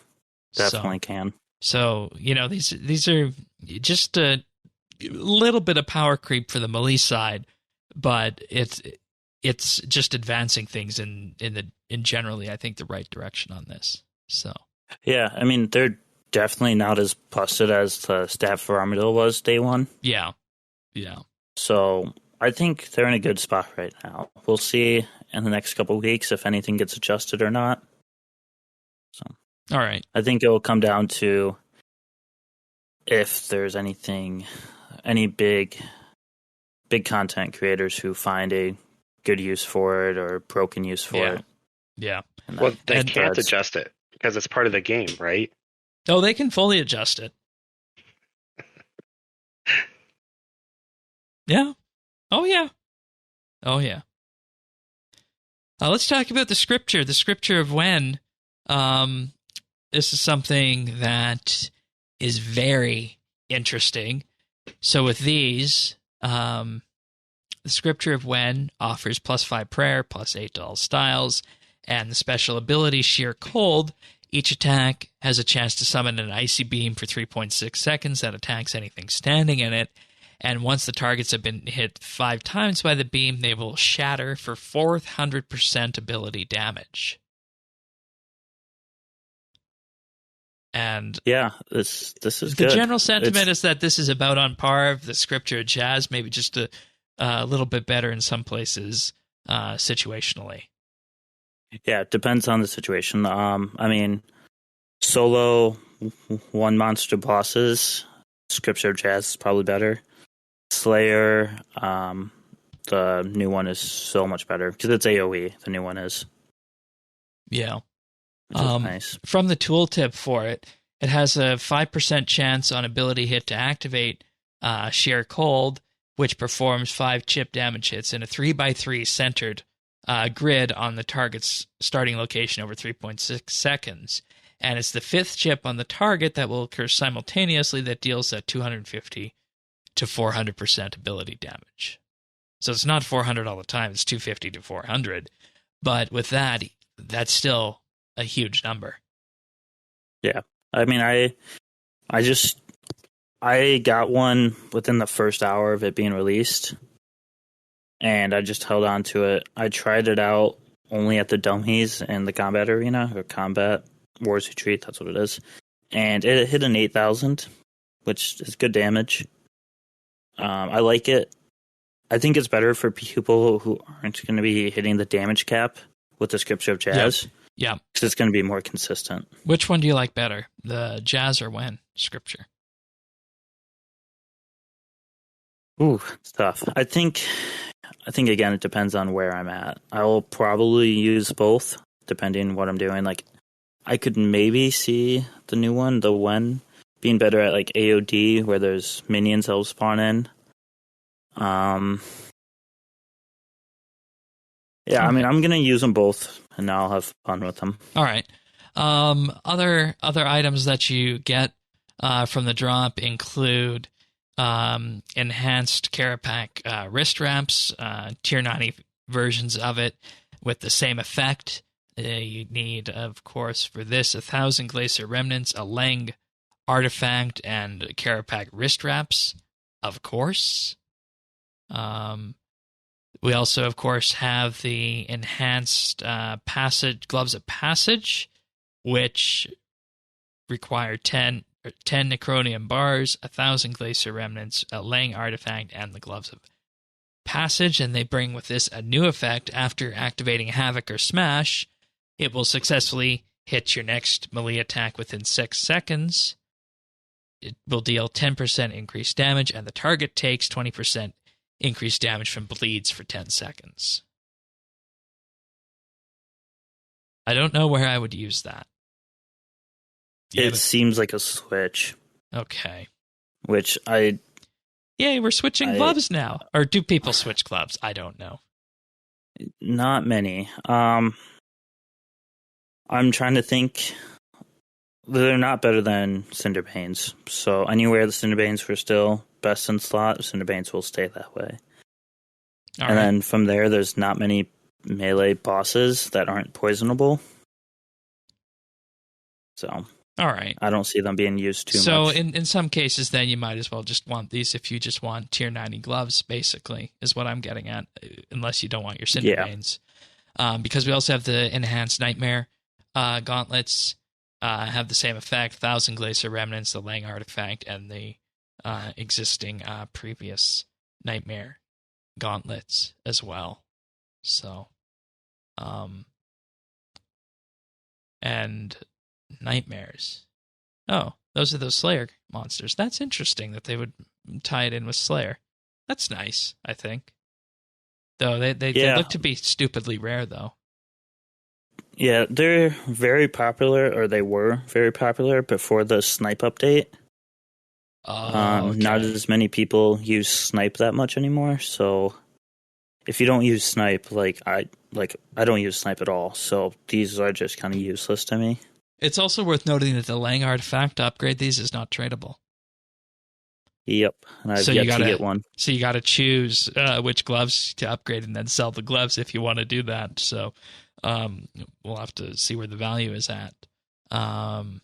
definitely can. So, these are just a little bit of power creep for the melee side, but it's just advancing things in generally, I think, the right direction on this. So yeah, I mean, they're definitely not as busted as the Staff for Armadillo was day one. Yeah. So I think they're in a good spot right now. We'll see in the next couple of weeks if anything gets adjusted or not. So all right, I think it will come down to if there's any big content creators who find a good use for it or broken use for it. Yeah. Well, they can't adjust it because it's part of the game, right? Oh, they can fully adjust it. Yeah. Oh, yeah. Let's talk about the scripture. The scripture of when. This is something that is very interesting. So with these, the scripture of when offers +5 prayer, +8 to all styles, and the special ability Sheer Cold. Each attack has a chance to summon an icy beam for 3.6 seconds that attacks anything standing in it. And once the targets have been hit 5 times by the beam, they will shatter for 400% ability damage. And yeah, this is good. The general sentiment is that this is about on par with the scripture of Jazz, maybe just a little bit better in some places situationally. Yeah, it depends on the situation. I mean, solo one monster bosses, Scripture of Jazz is probably better. Slayer, the new one is so much better because it's AoE. The new one is. Yeah. Which is nice. From the tooltip for it, it has a 5% chance on ability hit to activate Sheer Cold, which performs 5 chip damage hits in a 3x3 centered grid on the target's starting location over 3.6 seconds. And it's the 5th chip on the target that will occur simultaneously that deals at 250 to 400% ability damage. So it's not 400 all the time, it's 250 to 400. But with that, that's still a huge number. Yeah. I mean, I got one within the first hour of it being released. And I just held on to it. I tried it out only at the dummies in the combat arena, or combat wars retreat, that's what it is. And it hit an 8,000, which is good damage. I like it. I think it's better for people who aren't going to be hitting the damage cap with the Scripture of Jazz. Yeah. Because it's going to be more consistent. Which one do you like better, the Jazz or when Scripture? Ooh, it's tough. I think I think, again, it depends on where I'm at. I will probably use both, depending on what I'm doing. Like, I could maybe see the new one, the Wen, being better at, like, AOD, where there's minions that will spawn in. Yeah, I mean, I'm going to use them both, and I'll have fun with them. All right. Other items that you get from the drop include enhanced Kerapac wrist wraps, tier 90 versions of it with the same effect. You need, of course, for this, 1,000 Glacier Remnants, a Lange artifact, and Kerapac wrist wraps, of course. We also, of course, have the enhanced gloves of passage, which require 10 Necronium bars, 1,000 Glacier Remnants, a Lange artifact, and the gloves of passage. And they bring with this a new effect. After activating Havoc or Smash, it will successfully hit your next melee attack within 6 seconds. It will deal 10% increased damage, and the target takes 20% increased damage from bleeds for 10 seconds. I don't know where I would use that. It seems like a switch. Okay. Which Yay, we're switching gloves now. Or do people switch gloves? I don't know. Not many. I'm trying to think. They're not better than Cinderbanes. So anywhere the Cinderbanes were still best in slot, Cinderbanes will stay that way. Then from there, there's not many melee bosses that aren't poisonable. So, all right. I don't see them being used too much. So in some cases, then you might as well just want these if you just want tier 90 gloves, basically, is what I'm getting at, unless you don't want your Cinderbanes. Yeah. Because we also have the enhanced Nightmare gauntlets, have the same effect, 1,000 Glacier Remnants, the Lange artifact, and the existing previous Nightmare gauntlets as well. So, and Nightmares. Oh, those are those Slayer monsters. That's interesting that they would tie it in with Slayer. That's nice, I think. Though they look to be stupidly rare, though. Yeah, they're very popular, or they were very popular before the Snipe update. Okay. Not as many people use Snipe that much anymore, so if you don't use Snipe, I don't use Snipe at all, so these are just kind of useless to me. It's also worth noting that the Lange artifact to upgrade these is not tradable. Yep, and I've yet to get one. So you got to choose which gloves to upgrade and then sell the gloves if you want to do that. So we'll have to see where the value is at on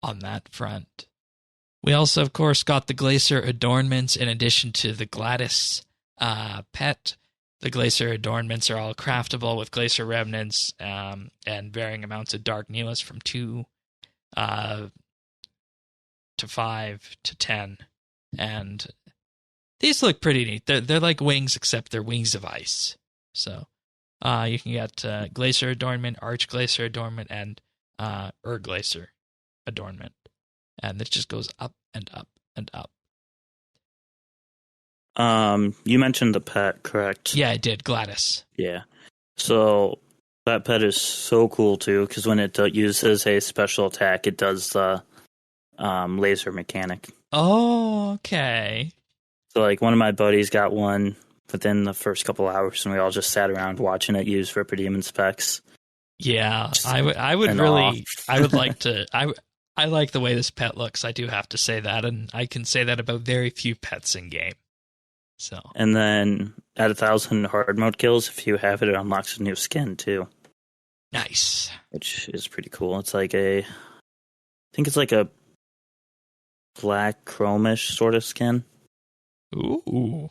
that front. We also, of course, got the Glacier Adornments in addition to the Gladys pet. The Glacier Adornments are all craftable with Glacier Remnants and varying amounts of Dark Nihilus from 2 to 5 to 10. And these look pretty neat. They're like wings, except they're wings of ice. So you can get Glacier Adornment, Arch-Glacor Adornment, and Glacier Adornment. And it just goes up and up and up. You mentioned the pet, correct? Yeah, I did. Gladys. Yeah. So that pet is so cool too, because when it uses a special attack, it does the laser mechanic. Oh, okay. So one of my buddies got one within the first couple hours, and we all just sat around watching it use Ripidemon specs. Yeah, I would really, I would like to. I like the way this pet looks. I do have to say that, and I can say that about very few pets in game. So, and then at 1,000 hard mode kills, if you have it, it unlocks a new skin too. Nice, which is pretty cool. It's I think it's like a black chromish sort of skin. Ooh,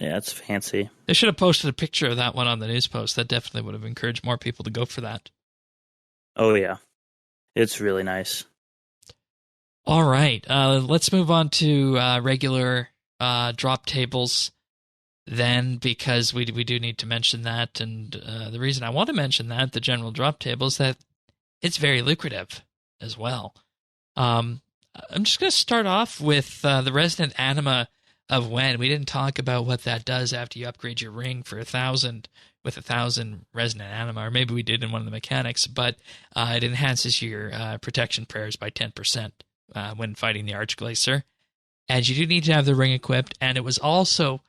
yeah, it's fancy. They should have posted a picture of that one on the news post. That definitely would have encouraged more people to go for that. Oh yeah, it's really nice. All right, let's move on to regular drop tables then, because we do need to mention that, and the reason I want to mention that, the general drop table, is that it's very lucrative as well. I'm just going to start off with the Resident Anima of when. We didn't talk about what that does after you upgrade your ring for 1,000 with 1,000 resonant anima, or maybe we did in one of the mechanics, but it enhances your protection prayers by 10% when fighting the Arch-Glacor. And you do need to have the ring equipped, and it was also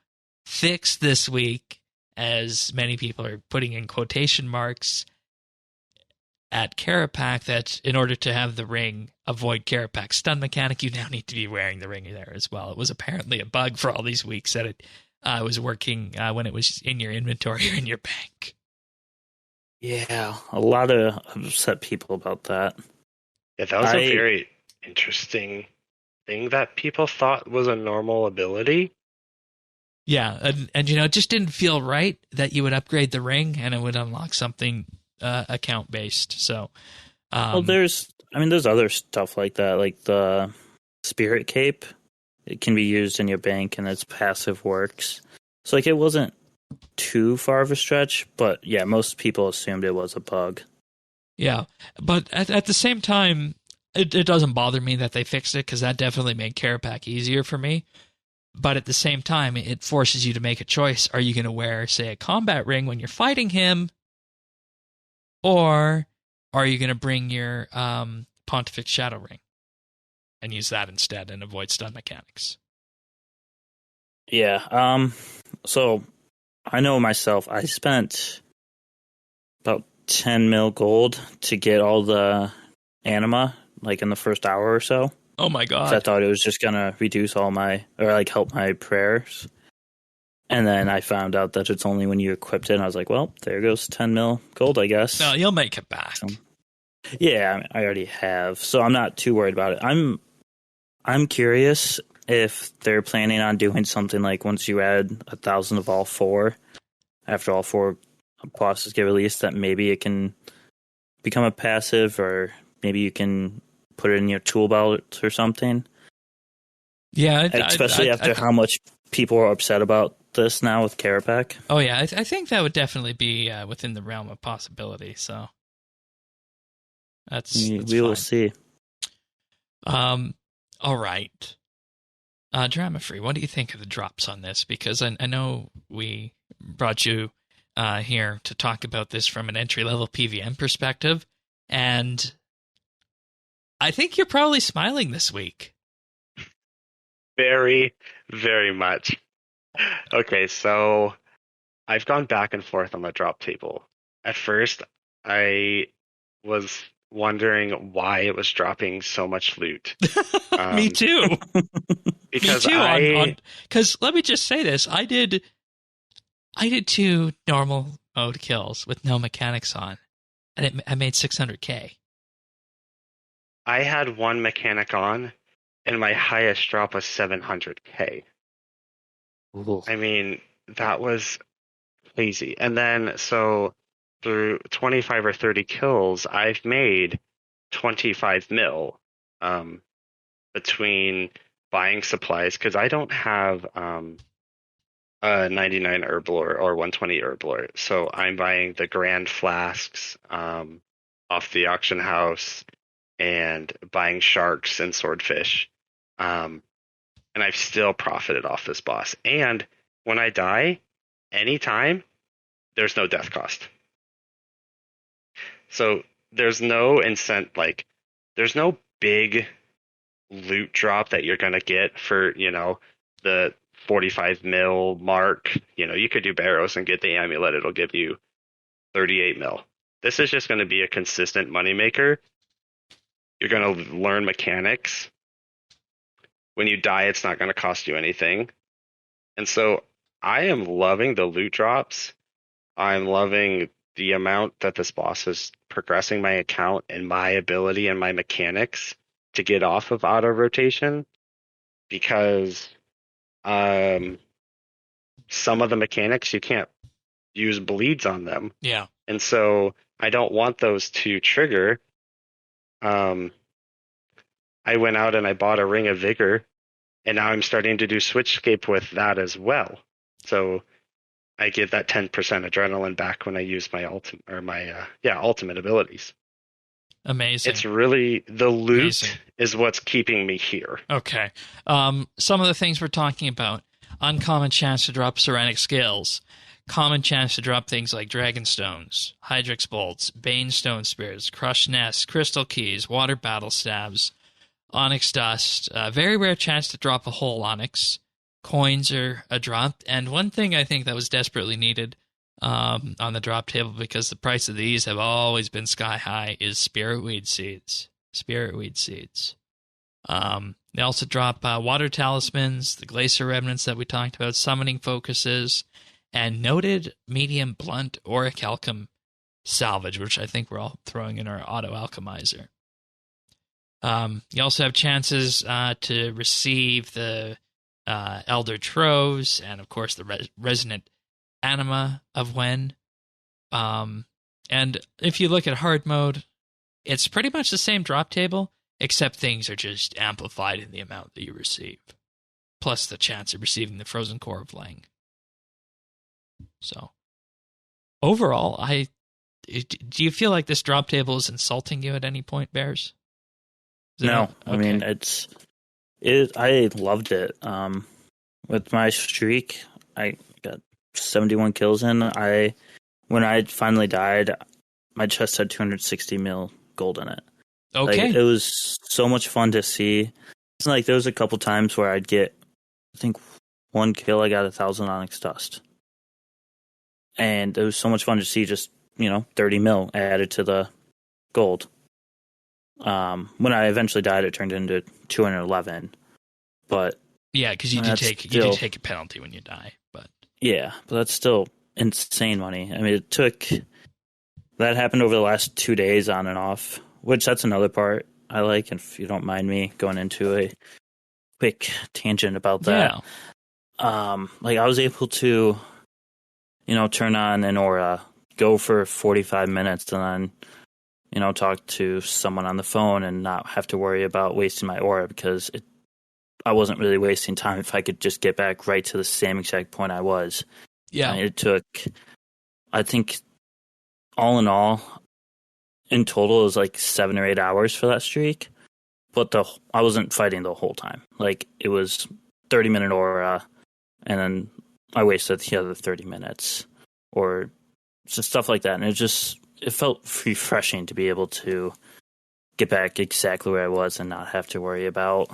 fixed this week, as many people are putting in quotation marks, at Kerapac, that in order to have the ring avoid Kerapac's stun mechanic, you now need to be wearing the ring there as well. It was apparently a bug for all these weeks that it was working when it was in your inventory or in your bank. Yeah, a lot of upset people about that. Yeah, that was a very interesting thing that people thought was a normal ability. Yeah, and it just didn't feel right that you would upgrade the ring and it would unlock something account based. So, well, there's other stuff like that, like the Spirit Cape. It can be used in your bank, and its passive works. So, like, it wasn't too far of a stretch, but yeah, most people assumed it was a bug. Yeah, but at the same time, it doesn't bother me that they fixed it, because that definitely made Kerapac easier for me. But at the same time, it forces you to make a choice. Are you going to wear, say, a combat ring when you're fighting him? Or are you going to bring your Pontifex Shadow Ring and use that instead and avoid stun mechanics? Yeah. So I know myself, I spent about 10 mil gold to get all the anima, like in the first hour or so. Oh my god. I thought it was just going to reduce all my, or like help my prayers. And then I found out that it's only when you equipped it, and I was like, well, there goes 10 mil gold, I guess. No, you'll make it back. So, yeah, I already have, so I'm not too worried about it. I'm curious if they're planning on doing something like once you add 1,000 of all four, after all four bosses get released, that maybe it can become a passive, or maybe you can put it in your tool belt or something. Yeah, especially after how much people are upset about this now with Kerapac. Oh yeah, I think that would definitely be within the realm of possibility. So that's we will see. All right, Drama Free, what do you think of the drops on this? Because I know we brought you here to talk about this from an entry level PVM perspective, and I think you're probably smiling this week. Very, very much. Okay, so I've gone back and forth on the drop table. At first, I was wondering why it was dropping so much loot. Me too. Because Me too. Because let me just say this: I did 2 normal mode kills with no mechanics on, and I made 600k. I had 1 mechanic on, and my highest drop was 700k. Ooh. I mean, that was crazy. And then, so through 25 or 30 kills, I've made 25 mil between buying supplies, because I don't have a 99 herblore or 120 herblore. So I'm buying the grand flasks off the auction house and buying sharks and swordfish. And I've still profited off this boss. And when I die, anytime, there's no death cost. So there's no there's no big loot drop that you're going to get for, the 45 mil mark. You could do Barrows and get the amulet. It'll give you 38 mil. This is just going to be a consistent moneymaker. You're going to learn mechanics. When you die, it's not going to cost you anything. And so I am loving the loot drops. I'm loving the amount that this boss is progressing my account and my ability and my mechanics to get off of auto rotation, because some of the mechanics you can't use bleeds on them. Yeah. And so I don't want those to trigger. I went out and I bought a Ring of Vigor, and now I'm starting to do Switchscape with that as well. So I get that 10% adrenaline back when I use my ultimate abilities. Amazing. It's really the loot Amazing. is what's keeping me here. Okay. Some of the things we're talking about: uncommon chance to drop Ceramic Scales, common chance to drop things like Dragonstones, Hydrix Bolts, Banestone Spears, Crushed Nests, Crystal Keys, Water Battle Stabs, Onyx Dust. Very rare chance to drop a whole Onyx. Coins are a drop, and one thing I think that was desperately needed on the drop table, because the price of these have always been sky high, is Spiritweed Seeds. Spiritweed Seeds. They also drop Water Talismans, the Glacier Remnants that we talked about, Summoning Focuses, and Noted Medium Blunt Orichalcum Salvage, which I think we're all throwing in our Auto Alchemizer. You also have chances to receive the Elder Troves, and of course the Resonant Anima of Wen. And if you look at hard mode, it's pretty much the same drop table, except things are just amplified in the amount that you receive, plus the chance of receiving the Frozen Core of Lange. So, overall, do you feel like this drop table is insulting you at any point, Bears? No, okay. I mean I loved it. With my streak, I got 71 kills in. When I finally died, my chest had 260 mil gold in it. Okay, it was so much fun to see. It's like there was a couple times where I'd get, I think, one kill, I got 1,000 Onyx Dust, and it was so much fun to see. Just 30 mil added to the gold. When I eventually died, it turned into 211. But yeah, because you do take a penalty when you die. But yeah, but that's still insane money. I mean, that happened over the last 2 days on and off, which that's another part I like. And if you don't mind me going into a quick tangent about that, I was able to, turn on an aura, go for 45 minutes, and then talk to someone on the phone and not have to worry about wasting my aura, because I wasn't really wasting time if I could just get back right to the same exact point I was. Yeah. It took, I think, all in all, in total, it was like 7 or 8 hours for that streak. But I wasn't fighting the whole time. Like, it was 30-minute aura, and then I wasted the other 30 minutes. Or just stuff like that. And it felt refreshing to be able to get back exactly where I was and not have to worry about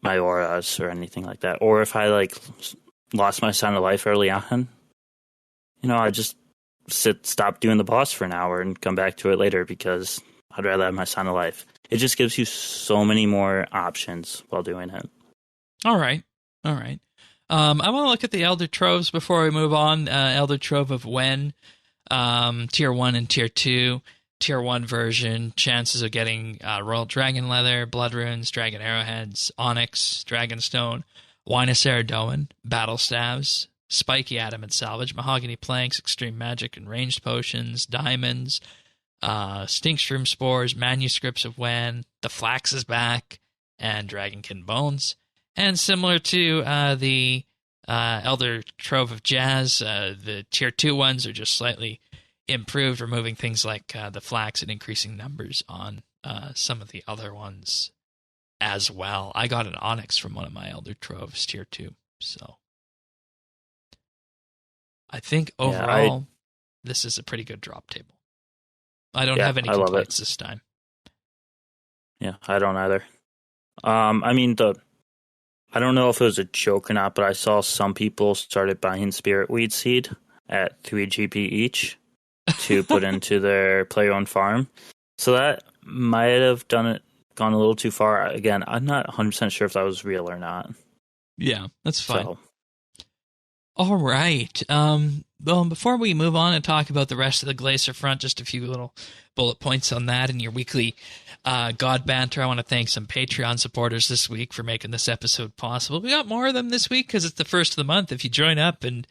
my auras or anything like that. Or if I lost my sign of life early on, I just stop doing the boss for an hour and come back to it later, because I'd rather have my sign of life. It just gives you so many more options while doing it. All right. I want to look at the Elder Troves before we move on. Elder Trove of Wen. Tier 1 and Tier 2. Tier 1 version, chances of getting Royal Dragon Leather, Blood Runes, Dragon Arrowheads, Onyx, Dragonstone, Winus Aradoan, Battle Staves, Spiky Adamant Salvage, Mahogany Planks, Extreme Magic and Ranged Potions, Diamonds, Stinkshroom Spores, Manuscripts of Wen, The Flax is Back, and Dragonkin Bones. And similar to the Elder Trove of Jazz, the Tier 2 ones are just slightly improved, removing things like the Flax and increasing numbers on some of the other ones as well. I got an Onyx from one of my Elder Troves, Tier 2, so I think overall this is a pretty good drop table. I don't have any complaints this time. Yeah, I don't either. I don't know if it was a joke or not, but I saw some people started buying Spiritweed Seed at 3 GP each to put into their player-owned farm. So that might have gone a little too far. Again, I'm not 100% sure if that was real or not. Yeah, that's fine. So. All right. Well, before we move on and talk about the rest of the Glacier Front, just a few little bullet points on that in your weekly God Banter. I want to thank some Patreon supporters this week for making this episode possible. We got more of them this week because it's the first of the month. If you join up and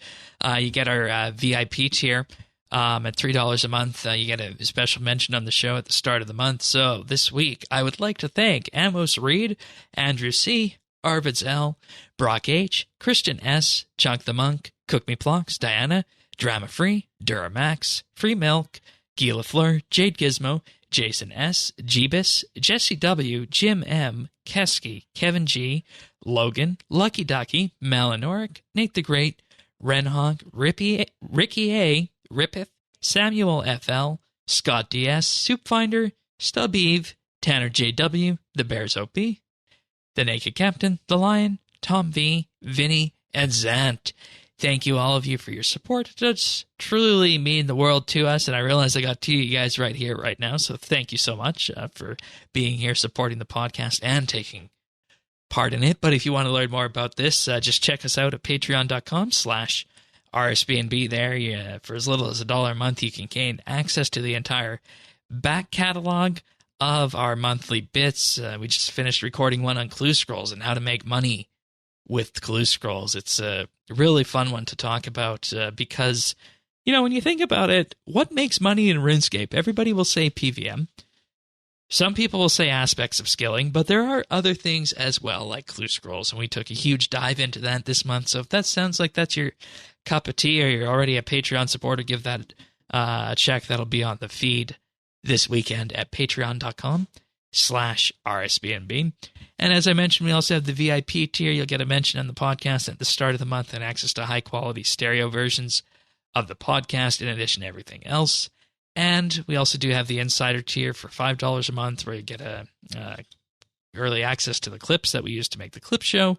you get our VIP tier at $3 a month, you get a special mention on the show at the start of the month. So this week, I would like to thank Amos Reed, Andrew C., Arvids L., Brock H., Christian S., Chunk the Monk, Cook Me Plocks, Diana, Drama Free, Duramax, Free Milk, Guy Lafleur, Jade Gizmo, Jason S., Jeebus, Jesse W., Jim M., Kesky, Kevin G., Logan, Lucky Ducky, Malinoric, Nate the Great, Renhog, Ricky A., Rippeth, Samuel FL, Scott DS, Soupfinder, Stub Eve, Tanner JW, The Bears OP, The Naked Captain, The Lion, Tom V, Vinny, and Zant. Thank you, all of you, for your support. It does truly mean the world to us, and I realize I got two of you guys right here, right now, so thank you so much for being here, supporting the podcast, and taking part in it. But if you want to learn more about this, just check us out at patreon.com/RSBNB. There, for as little as $1 a month, you can gain access to the entire back catalog of our monthly bits. We just finished recording one on clue scrolls and how to make money with clue scrolls. It's a really fun one to talk about because, when you think about it, what makes money in RuneScape? Everybody will say PVM. Some people will say aspects of skilling, but there are other things as well, like clue scrolls, and we took a huge dive into that this month. So if that sounds like that's your cup of tea, or you're already a Patreon supporter, give that a check. That'll be on the feed this weekend at patreon.com/RSBNB. And as I mentioned, we also have the VIP tier. You'll get a mention on the podcast at the start of the month and access to high-quality stereo versions of the podcast in addition to everything else. And we also do have the insider tier for $5 a month, where you get early access to the clips that we use to make the clip show.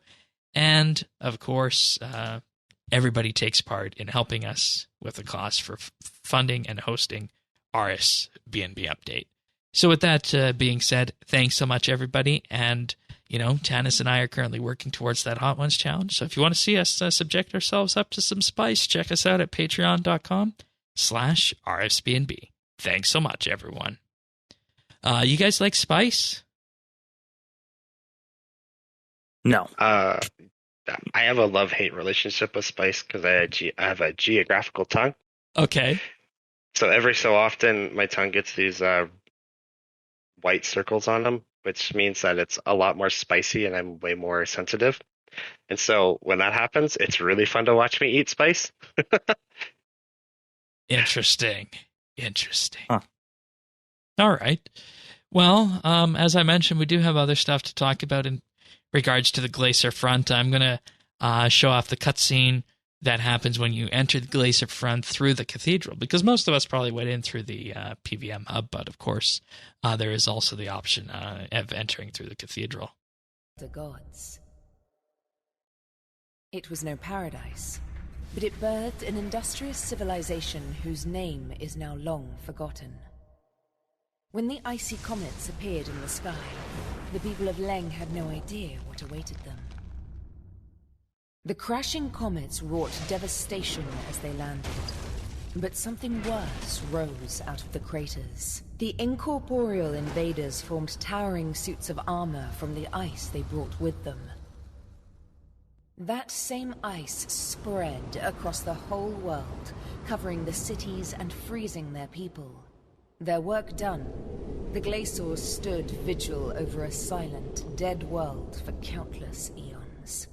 And, of course, everybody takes part in helping us with the cost for funding and hosting RSBANDB Update. So with that being said, thanks so much, everybody. And, Tanis and I are currently working towards that Hot Ones Challenge. So if you want to see us subject ourselves up to some spice, check us out at patreon.com/RSBNB. Thanks so much, everyone. You guys like spice? No. I have a love-hate relationship with spice because I have a geographical tongue. Okay. So every so often, my tongue gets these white circles on them, which means that it's a lot more spicy and I'm way more sensitive. And so when that happens, it's really fun to watch me eat spice. Interesting. Huh. All right. Well, as I mentioned, we do have other stuff to talk about in regards to the Glacier Front. I'm going to show off the cutscene that happens when you enter the Glacier Front through the cathedral, because most of us probably went in through the PVM hub, but of course there is also the option of entering through the cathedral. The gods. It was no paradise, but it birthed an industrious civilization whose name is now long forgotten. When the icy comets appeared in the sky, the people of Lange had no idea what awaited them. The crashing comets wrought devastation as they landed, but something worse rose out of the craters. The incorporeal invaders formed towering suits of armor from the ice they brought with them. That same ice spread across the whole world, covering the cities and freezing their people. Their work done, the Glacors stood vigil over a silent, dead world for countless eons.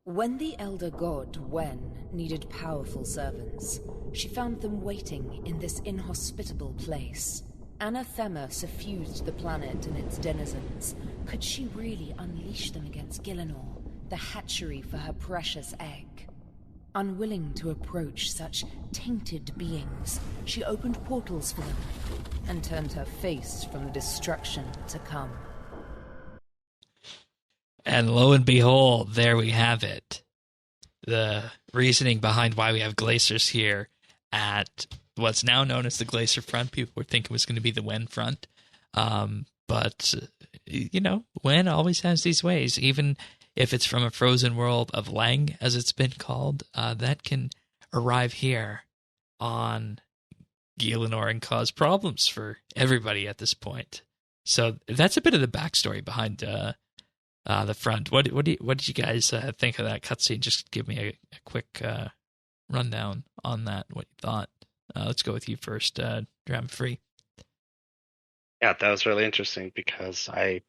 When the elder god, Wen, needed powerful servants, she found them waiting in this inhospitable place. Anathema suffused the planet and its denizens. Could she really unleash them against Gielinor, the hatchery for her precious egg? Unwilling to approach such tainted beings, she opened portals for them and turned her face from the destruction to come. And lo and behold, there we have it. The reasoning behind why we have glaciers here at what's now known as the Glacier Front. People were thinking it was going to be the Wen Front. But, Wen always has these ways. Even if it's from a frozen world of Lange, as it's been called, that can arrive here on Gielinor and cause problems for everybody at this point. So that's a bit of the backstory behind the front. What did you guys think of that cutscene? Just give me a quick rundown on that. What you thought? Let's go with you first, Drama Free. Yeah, that was really interesting because I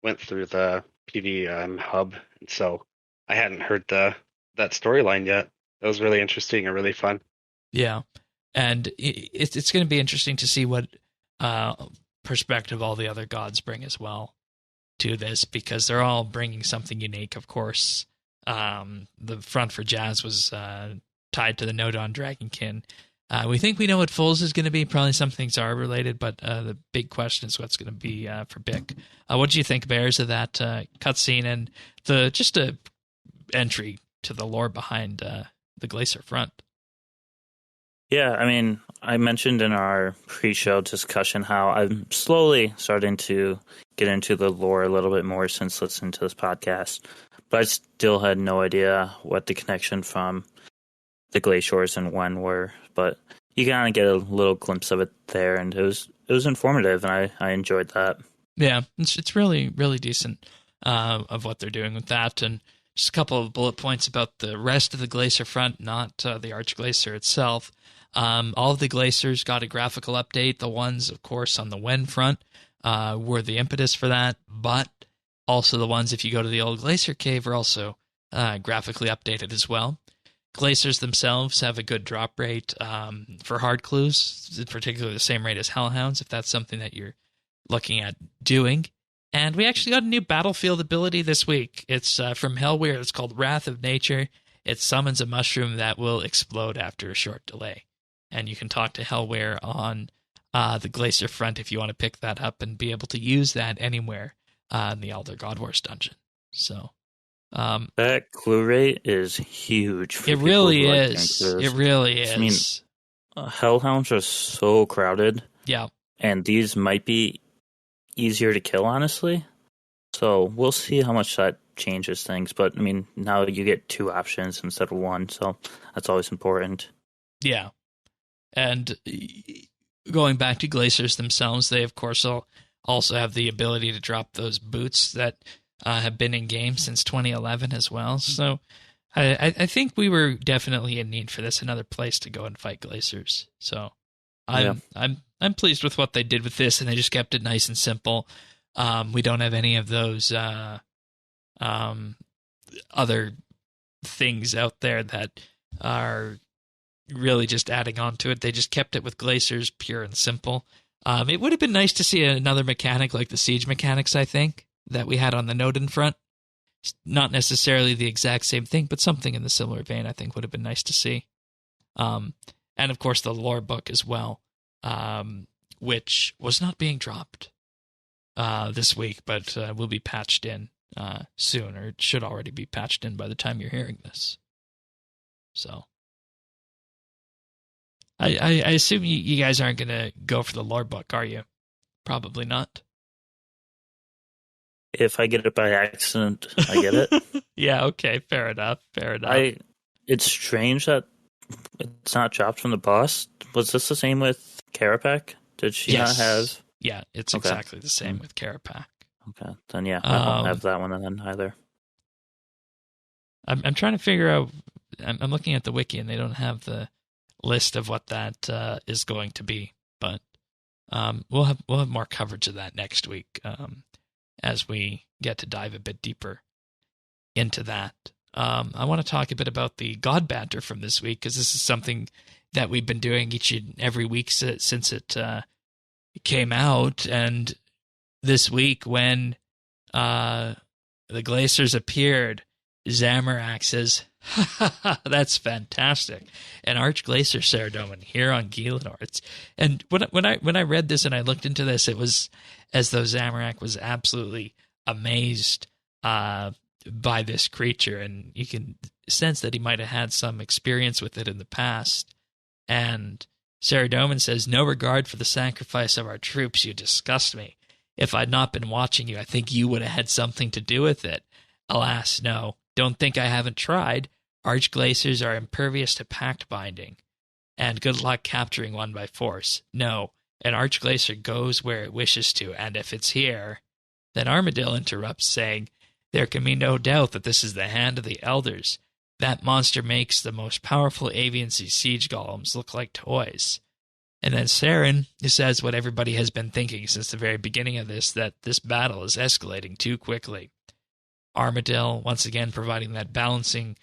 went through the PVM hub, and so I hadn't heard that storyline yet. That was really interesting and really fun. Yeah, and it's going to be interesting to see what perspective all the other gods bring as well to this, because they're all bringing something unique. Of course, the front for Jazz was tied to the Nodon Dragonkin. We think we know what Foles is going to be, probably something Zara related, but the big question is what's going to be for Bick. What do you think, Bears, of that cutscene and just a entry to the lore behind the Glacier Front? Yeah, I mean, I mentioned in our pre-show discussion how I'm slowly starting to get into the lore a little bit more since listening to this podcast, but I still had no idea what the connection from the glaciers and when were, but you kind of get a little glimpse of it there, and it was informative, and I enjoyed that. Yeah, it's really, really decent of what they're doing with that, and just a couple of bullet points about the rest of the Glacier Front, not the Arch-Glacor itself. All of the glaciers got a graphical update. The ones, of course, on the Wen front were the impetus for that, but also the ones, if you go to the old Glacier Cave, are also graphically updated as well. Glaciers themselves have a good drop rate for hard clues, particularly the same rate as Hellhounds, if that's something that you're looking at doing. And we actually got a new battlefield ability this week. It's from Hellweir. It's called Wrath of Nature. It summons a mushroom that will explode after a short delay. And you can talk to Hellweir on the Glacier Front if you want to pick that up and be able to use that anywhere in the Elder God Wars dungeon. So that clue rate is huge. It really is. It really is. I mean, Hellhounds are so crowded. Yeah. And these might be easier to kill, honestly. So we'll see how much that changes things. But, I mean, now you get 2 options instead of 1, so that's always important. Yeah. And going back to glaciers themselves, they, of course, also have the ability to drop those boots that have been in game since 2011 as well. So I think we were definitely in need for this, another place to go and fight glaciers. So I'm pleased with what they did with this, and they just kept it nice and simple. We don't have any of those other things out there that are really just adding on to it. They just kept it with glaciers, pure and simple. It would have been nice to see another mechanic like the siege mechanics, I think, that we had on the Nodon front. Not necessarily the exact same thing, but something in the similar vein, I think, would have been nice to see. And, of course, the lore book as well, which was not being dropped this week, but will be patched in soon, or it should already be patched in by the time you're hearing this. So I assume you guys aren't going to go for the lore book, are you? Probably not. If I get it by accident, I get it. Yeah, okay, fair enough. It's strange that it's not dropped from the boss. Was this the same with Kerapac? Did she not have? Yeah, it's exactly the same with Kerapac. Okay, then yeah, I don't have that one then either. I'm trying to figure out. I'm looking at the wiki, and they don't have the list of what that is going to be, but we'll have more coverage of that next week as we get to dive a bit deeper into that. I want to talk a bit about the God Banter from this week, because this is something that we've been doing each and every week since it came out. And this week, when the glaciers appeared, Zamorak says, "That's fantastic!" An Arch-Glacor Ceredomin here on Gielinor. And when I read this and I looked into this, it was as though Zamorak was absolutely amazed by this creature, and you can sense that he might have had some experience with it in the past. And Ceredomin says, "No regard for the sacrifice of our troops, you disgust me. If I'd not been watching you, I think you would have had something to do with it. Alas, no. Don't think I haven't tried. Arch-Glacors are impervious to pact binding, and good luck capturing one by force. No, an Arch-Glacor goes where it wishes to, and if it's here..." Then Armadil interrupts, saying, "There can be no doubt that this is the hand of the elders. That monster makes the most powerful avian siege golems look like toys." And then Saren says what everybody has been thinking since the very beginning of this, that this battle is escalating too quickly. Armadil, once again, providing that balancing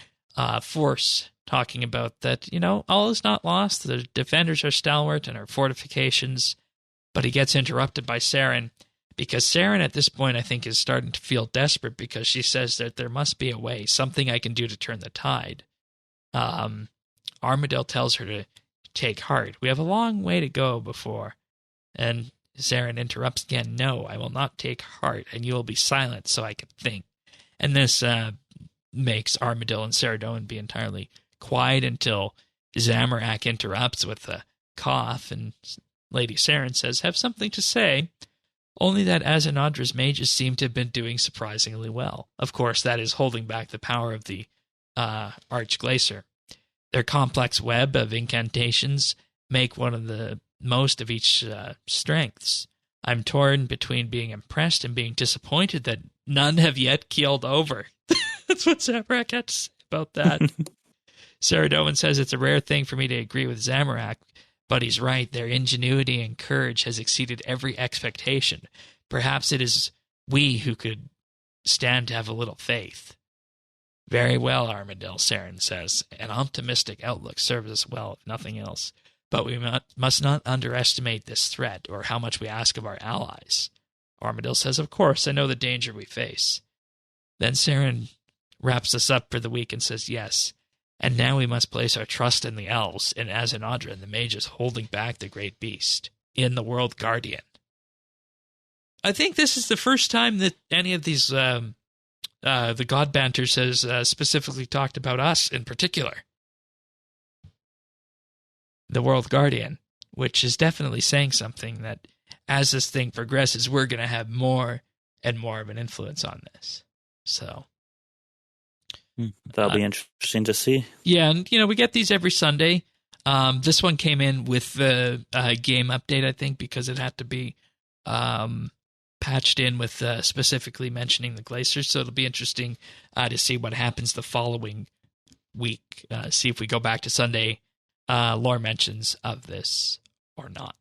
force, talking about that, all is not lost. The defenders are stalwart, and our fortifications but he gets interrupted by Saren, because Saren at this point I think is starting to feel desperate, because she says that there must be a way, something I can do to turn the tide. Armadale tells her to take heart. We have a long way to go before. And Saren interrupts again. No, I will not take heart, and you will be silent so I can think. And this makes Armadale and Saradomin be entirely quiet until Zamorak interrupts with a cough, and Lady Saren says, have something to say, only that Azanadra's mages seem to have been doing surprisingly well. Of course, that is holding back the power of the Arch-Glacor. Their complex web of incantations make one of the most of each strengths. I'm torn between being impressed and being disappointed that none have yet keeled over. That's what Zamorak had to say about that. Saradomin says it's a rare thing for me to agree with Zamorak, but he's right. Their ingenuity and courage has exceeded every expectation. Perhaps it is we who could stand to have a little faith. Very well, Armadale, Saren says. An optimistic outlook serves us well, if nothing else. But we must not underestimate this threat or how much we ask of our allies. Armadale says, of course, I know the danger we face. Then Saren wraps us up for the week and says, yes, and now we must place our trust in the elves, in Azanadra and the mages holding back the great beast, in the World Guardian. I think this is the first time that any of these, the God Banters has specifically talked about us in particular. The World Guardian, which is definitely saying something that as this thing progresses, we're going to have more and more of an influence on this. So that'll be interesting to see. Yeah, and we get these every Sunday. This one came in with the game update, I think, because it had to be patched in with specifically mentioning the glaciers. So it'll be interesting to see what happens the following week. See if we go back to Sunday lore mentions of this or not.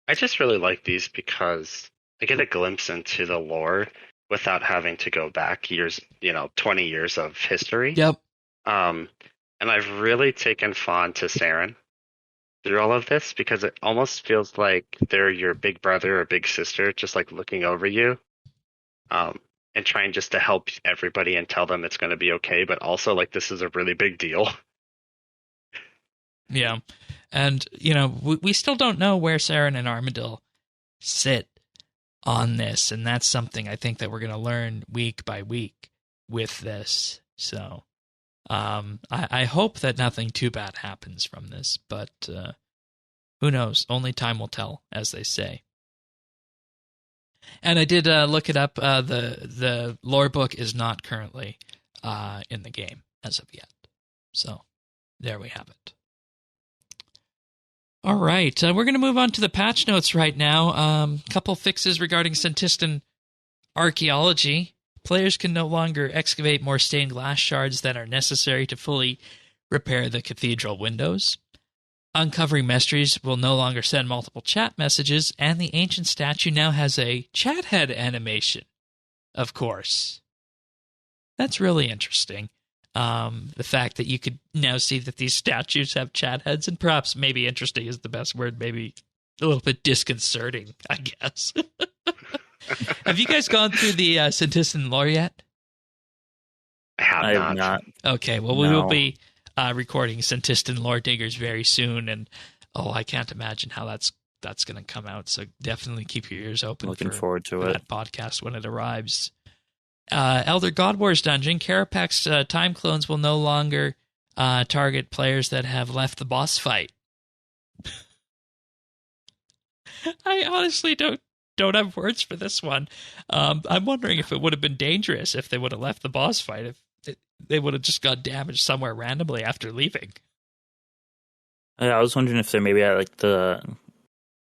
I just really like these because I get a glimpse into the lore without having to go back years, 20 years of history. Yep. And I've really taken fond to Saren through all of this because it almost feels like they're your big brother or big sister, just like looking over you, and trying just to help everybody and tell them it's going to be okay. But also, like, this is a really big deal. Yeah. And, we still don't know where Saren and Armadale sit on this, and that's something I think that we're going to learn week by week with this. So I hope that nothing too bad happens from this, but who knows? Only time will tell, as they say. And I did look it up. The lore book is not currently in the game as of yet. So there we have it. All right, we're going to move on to the patch notes right now. Couple fixes regarding Senntisten archaeology. Players can no longer excavate more stained glass shards than are necessary to fully repair the cathedral windows. Uncovering mysteries will no longer send multiple chat messages, and the ancient statue now has a chat head animation, of course. That's really interesting. The fact that you could now see that these statues have chat heads, and perhaps maybe interesting is the best word, maybe a little bit disconcerting, I guess. Have you guys gone through the Senntisten lore yet? I have not. Okay, well, we will be recording Senntisten lore diggers very soon, and I can't imagine how that's going to come out, so definitely keep your ears open. Looking forward to that podcast when it arrives. Elder God Wars dungeon, Kerapac's time clones will no longer target players that have left the boss fight. I honestly don't have words for this one. I'm wondering if it would have been dangerous if they would have left the boss fight, if they would have just got damaged somewhere randomly after leaving. Yeah, I was wondering if they're maybe at like the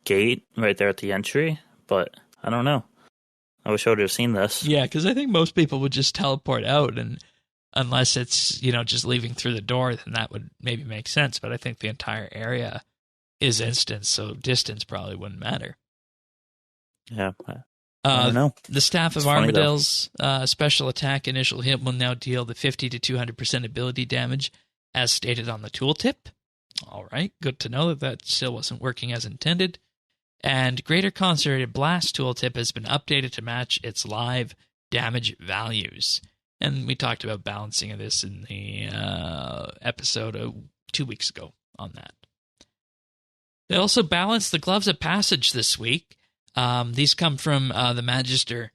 gate right there at the entry, but I don't know. I wish I would have seen this. Yeah, because I think most people would just teleport out, and unless it's, just leaving through the door, then that would maybe make sense. But I think the entire area is instant, so distance probably wouldn't matter. Yeah, I don't know. The staff of Armadale's special attack initial hit will now deal the 50 to 200% ability damage, as stated on the tooltip. All right, good to know that still wasn't working as intended. and Greater Concentrated Blast tooltip has been updated to match its live damage values. And we talked about balancing of this in the episode 2 weeks ago on that. They also balanced the Gloves of Passage this week. These come from the Magister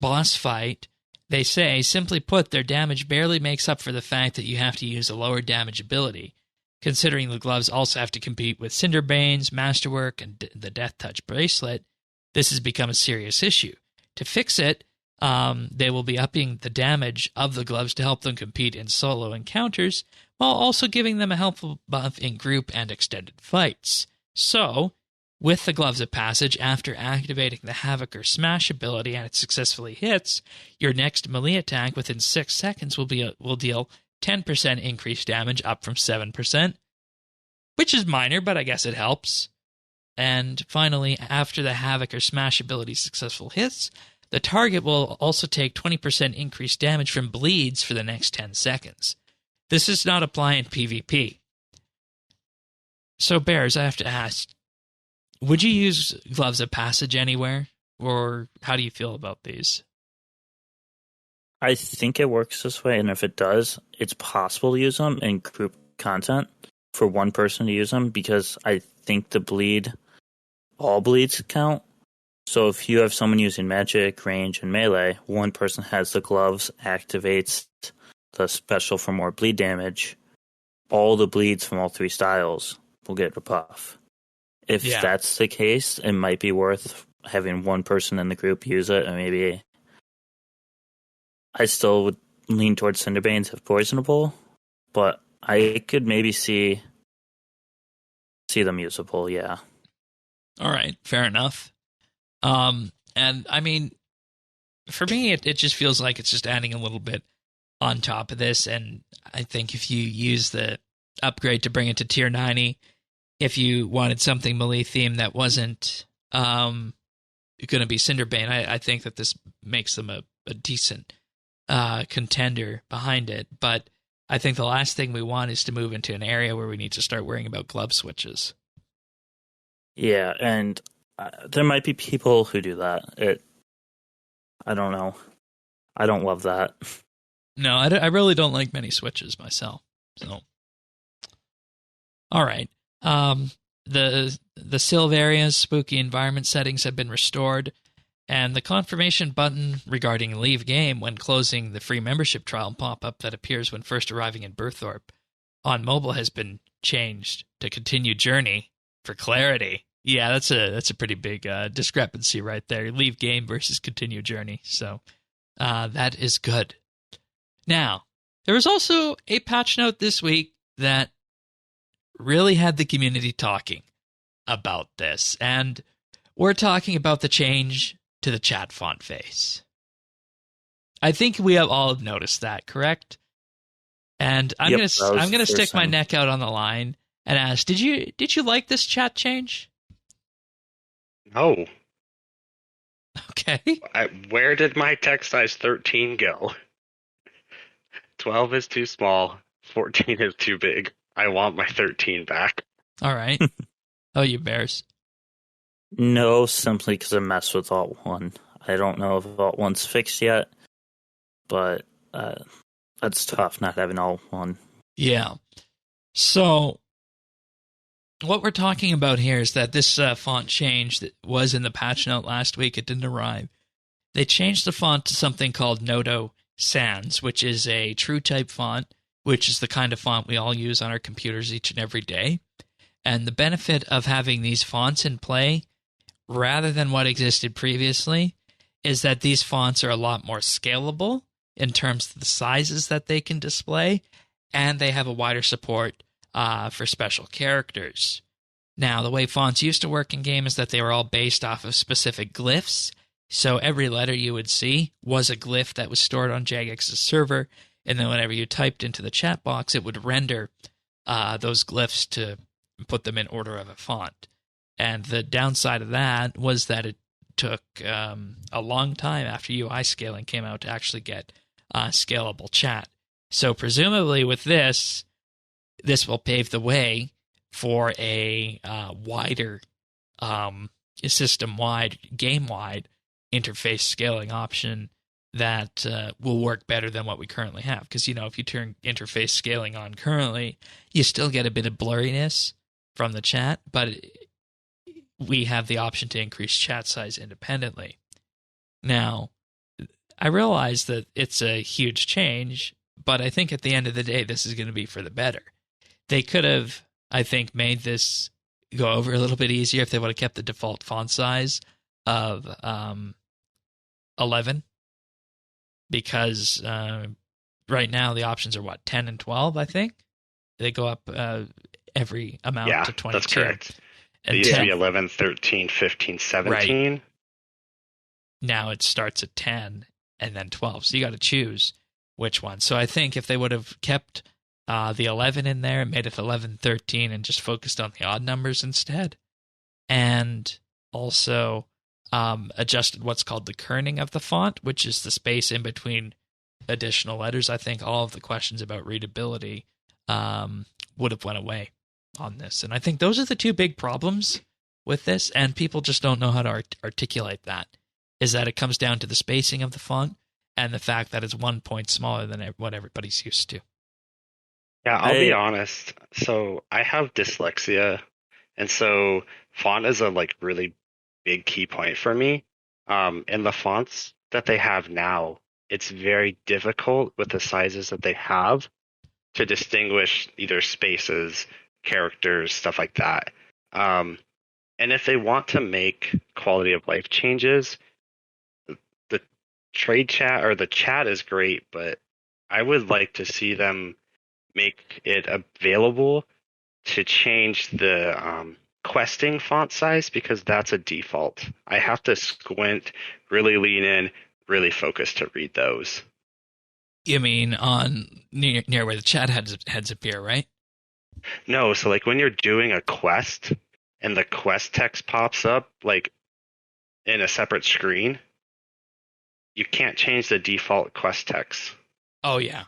boss fight. They say, simply put, their damage barely makes up for the fact that you have to use a lower damage ability. Considering the gloves also have to compete with Cinderbanes, Masterwork, and the Death Touch bracelet, this has become a serious issue. To fix it, they will be upping the damage of the gloves to help them compete in solo encounters, while also giving them a helpful buff in group and extended fights. So, with the Gloves of Passage, after activating the Havoc or Smash ability and it successfully hits, your next melee attack within 6 seconds will deal 10% increased damage, up from 7%, which is minor, but I guess it helps. And finally, after the Havoc or Smash ability successful hits, the target will also take 20% increased damage from bleeds for the next 10 seconds. This does not apply in PvP. So, Bears, I have to ask, would you use Gloves of Passage anywhere, or how do you feel about these? I think it works this way, and if it does, it's possible to use them in group content for one person to use them, because I think all bleeds count. So if you have someone using magic, range, and melee, one person has the gloves, activates the special for more bleed damage, all the bleeds from all 3 styles will get a buff. If that's the case, it might be worth having one person in the group use it, and maybe I still would lean towards Cinderbanes if poisonable, but I could maybe see them usable, yeah. All right, fair enough. And I mean, for me, it just feels like it's just adding a little bit on top of this, and I think if you use the upgrade to bring it to tier 90, if you wanted something melee themed that wasn't going to be Cinderbane, I think that this makes them a decent contender behind it. But I think the last thing we want is to move into an area where we need to start worrying about glove switches. Yeah, and there might be people who do that. I don't know. I don't love that. No, I really don't like many switches myself. So, all right. The Silveria's spooky environment settings have been restored, and the confirmation button regarding leave game when closing the free membership trial pop-up that appears when first arriving in Berthorpe on mobile has been changed to continue journey for clarity. Yeah, that's a pretty big discrepancy right there. Leave game versus continue journey. So that is good. Now, there was also a patch note this week that really had the community talking about this, and we're talking about the change to the chat font face. I think we have all noticed that, correct? And I'm gonna stick my neck out on the line and ask, did you like this chat change? No. Okay. Where did my text size 13 go? 12 is too small. 14 is too big. I want my 13 back. All right. Oh, you Bears. No, simply because I messed with Alt 1. I don't know if Alt 1's fixed yet, but that's tough not having Alt 1. Yeah. So, what we're talking about here is that this font change that was in the patch note last week, it didn't arrive. They changed the font to something called Noto Sans, which is a true type font, which is the kind of font we all use on our computers each and every day. And the benefit of having these fonts in play, rather than what existed previously, is that these fonts are a lot more scalable in terms of the sizes that they can display, and they have a wider support for special characters. Now, the way fonts used to work in game is that they were all based off of specific glyphs, so every letter you would see was a glyph that was stored on Jagex's server, and then whenever you typed into the chat box, it would render those glyphs to put them in order of a font. And the downside of that was that it took a long time after UI scaling came out to actually get scalable chat. So presumably with this will pave the way for a wider system-wide, game-wide interface scaling option that will work better than what we currently have. Because, if you turn interface scaling on currently, you still get a bit of blurriness from the chat, but we have the option to increase chat size independently. Now, I realize that it's a huge change, but I think at the end of the day, this is going to be for the better. They could have, I think, made this go over a little bit easier if they would have kept the default font size of 11, because right now the options are 10 and 12, I think. They go up every amount to 22. That's correct. And it used to be 11, 13, 15, 17. Right. Now it starts at 10 and then 12. So you got to choose which one. So I think if they would have kept the 11 in there and made it 11, 13 and just focused on the odd numbers instead, and also adjusted what's called the kerning of the font, which is the space in between additional letters, I think all of the questions about readability would have went away on this. And I think those are the two big problems with this, and people just don't know how to articulate that, is that it comes down to the spacing of the font and the fact that it's 1 point smaller than what everybody's used to. Yeah, I'll be honest. So I have dyslexia, and so font is a really big key point for me. And the fonts that they have now, it's very difficult with the sizes that they have to distinguish either spaces, characters, stuff like that. And if they want to make quality of life changes, the trade chat or the chat is great, but I would like to see them make it available to change the questing font size, because that's a default. I have to squint, really lean in, really focus to read those. You mean on near where the chat heads appear, right? No, so when you're doing a quest and the quest text pops up in a separate screen, you can't change the default quest text. Oh yeah.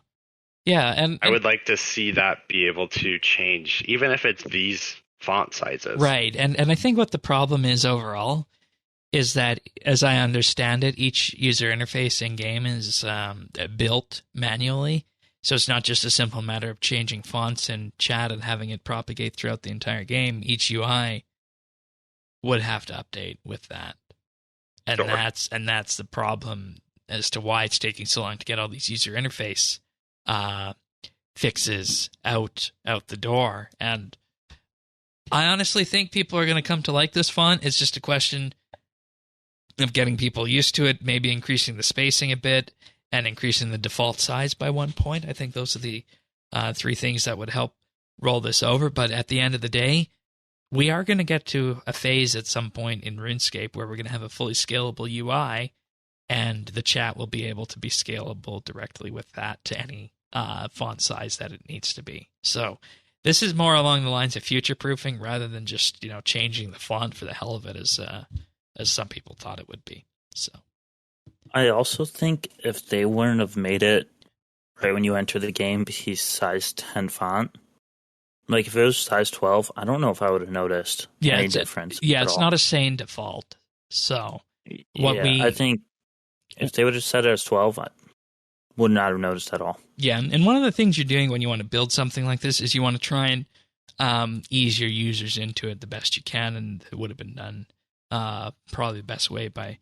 Yeah, and I would like to see that be able to change, even if it's these font sizes. Right, and I think what the problem is overall is that, as I understand it, each user interface in-game is built manually, so it's not just a simple matter of changing fonts in chat and having it propagate throughout the entire game. Each UI would have to update with that, and sure. that's the problem as to why it's taking so long to get all these user interface fixes out the door. And I honestly think people are going to come to like this font. It's just a question of getting people used to it, maybe increasing the spacing a bit and increasing the default size by 1 point. I think those are the three things that would help roll this over. But at the end of the day, we are going to get to a phase at some point in RuneScape where we're going to have a fully scalable UI, and the chat will be able to be scalable directly with that to any font size that it needs to be. So this is more along the lines of future-proofing rather than just changing the font for the hell of it, as some people thought it would be. So I also think if they wouldn't have made it right when you enter the game be size 10 font, if it was size 12, I don't know if I would have noticed any difference. It's not a sane default. So I think if they would have set it as 12, I would not have noticed at all. Yeah, and one of the things you're doing when you want to build something like this is you want to try and ease your users into it the best you can, and it would have been done probably the best way by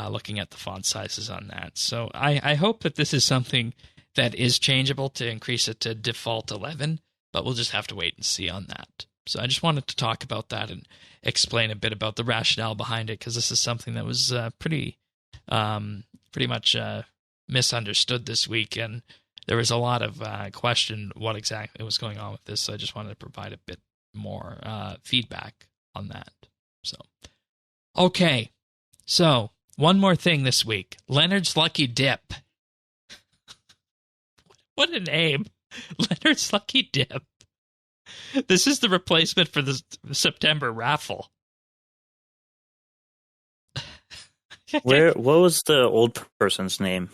looking at the font sizes on that. So I hope that this is something that is changeable to increase it to default 11, but we'll just have to wait and see on that. So I just wanted to talk about that and explain a bit about the rationale behind it, because this is something that was pretty much misunderstood this week, and there was a lot of question what exactly was going on with this. So I just wanted to provide a bit more feedback on that. So, okay. So, one more thing this week. Leonard's Lucky Dip. What a name. Leonard's Lucky Dip. This is the replacement for the September raffle. What was the old person's name?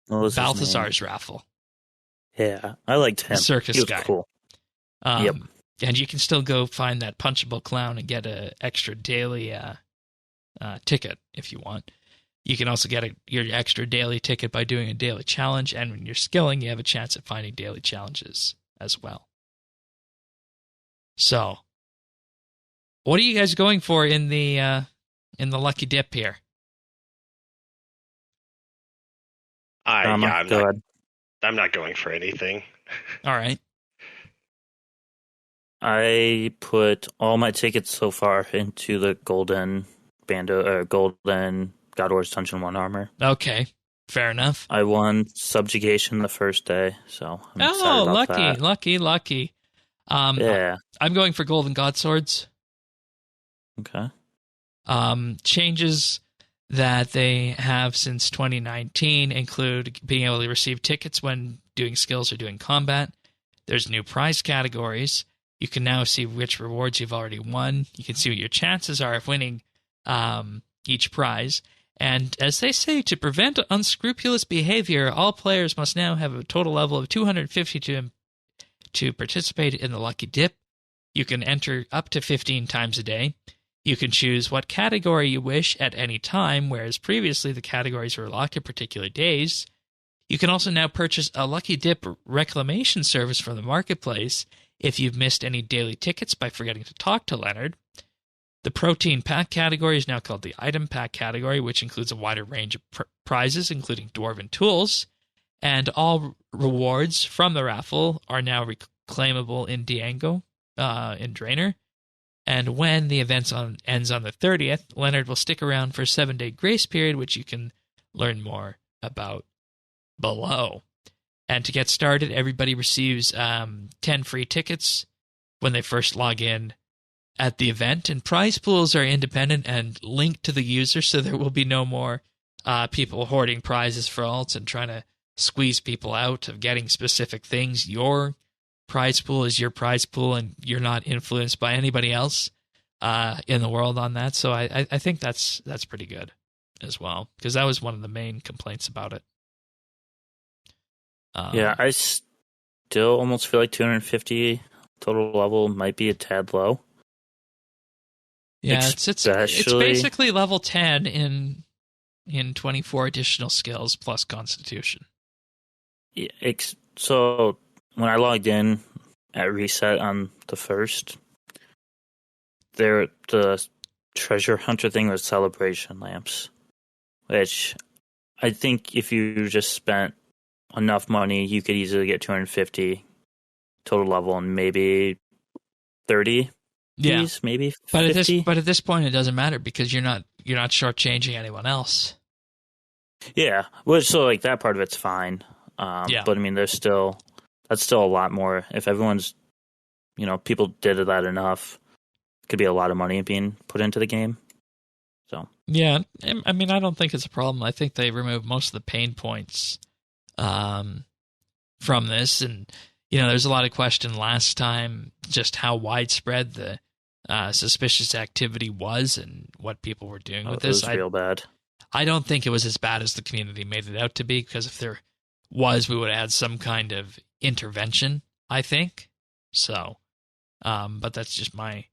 Balthazar's raffle. Yeah, I liked him. The circus he was guy. Cool. Yep. And you can still go find that punchable clown and get an extra daily ticket if you want. You can also get your extra daily ticket by doing a daily challenge, and when you're skilling, you have a chance at finding daily challenges as well. So, what are you guys going for in the lucky dip here? I'm not going for anything. All right. I put all my tickets so far into the golden God Wars Dungeon 1 armor. Okay, fair enough. I won Subjugation the first day, so I'm excited about that. lucky. Yeah. I'm going for Golden God Swords. Okay. Changes that they have since 2019 include being able to receive tickets when doing skills or doing combat. There's new prize categories. You can now see which rewards you've already won. You can see what your chances are of winning each prize. And as they say, to prevent unscrupulous behavior, all players must now have a total level of 250 to participate in the Lucky Dip. You can enter up to 15 times a day. You can choose what category you wish at any time, whereas previously the categories were locked at particular days. You can also now purchase a Lucky Dip reclamation service from the marketplace if you've missed any daily tickets by forgetting to talk to Leonard. The protein pack category is now called the item pack category, which includes a wider range of prizes, including dwarven tools. And all rewards from the raffle are now reclaimable in Diango, in Draenor. And when the event ends on the 30th, Leonard will stick around for a 7-day grace period, which you can learn more about below. And to get started, everybody receives 10 free tickets when they first log in at the event. And prize pools are independent and linked to the user, so there will be no more people hoarding prizes for alts and trying to squeeze people out of getting specific things. Your prize pool is your prize pool, and you're not influenced by anybody else in the world on that. So I think that's pretty good as well, because that was one of the main complaints about it. Yeah, I still almost feel like 250 total level might be a tad low. Yeah, it's basically level 10 in 24 additional skills plus Constitution. Yeah, so when I logged in at reset on the 1st, the treasure hunter thing was celebration lamps, which I think if you just spent enough money, you could easily get 250 total level and maybe 30. Yeah, maybe 50. But at this point, it doesn't matter because you're not shortchanging anyone else. Yeah, well, so like that part of it's fine. Yeah. But I mean, that's still a lot more. If everyone's, people did that enough, it could be a lot of money being put into the game. So yeah, I mean, I don't think it's a problem. I think they removed most of the pain points from this, and there's a lot of question last time just how widespread the suspicious activity was and what people were doing with this. It was real bad. I don't think it was as bad as the community made it out to be, because if there was, we would add some kind of intervention, I think. So, but that's just my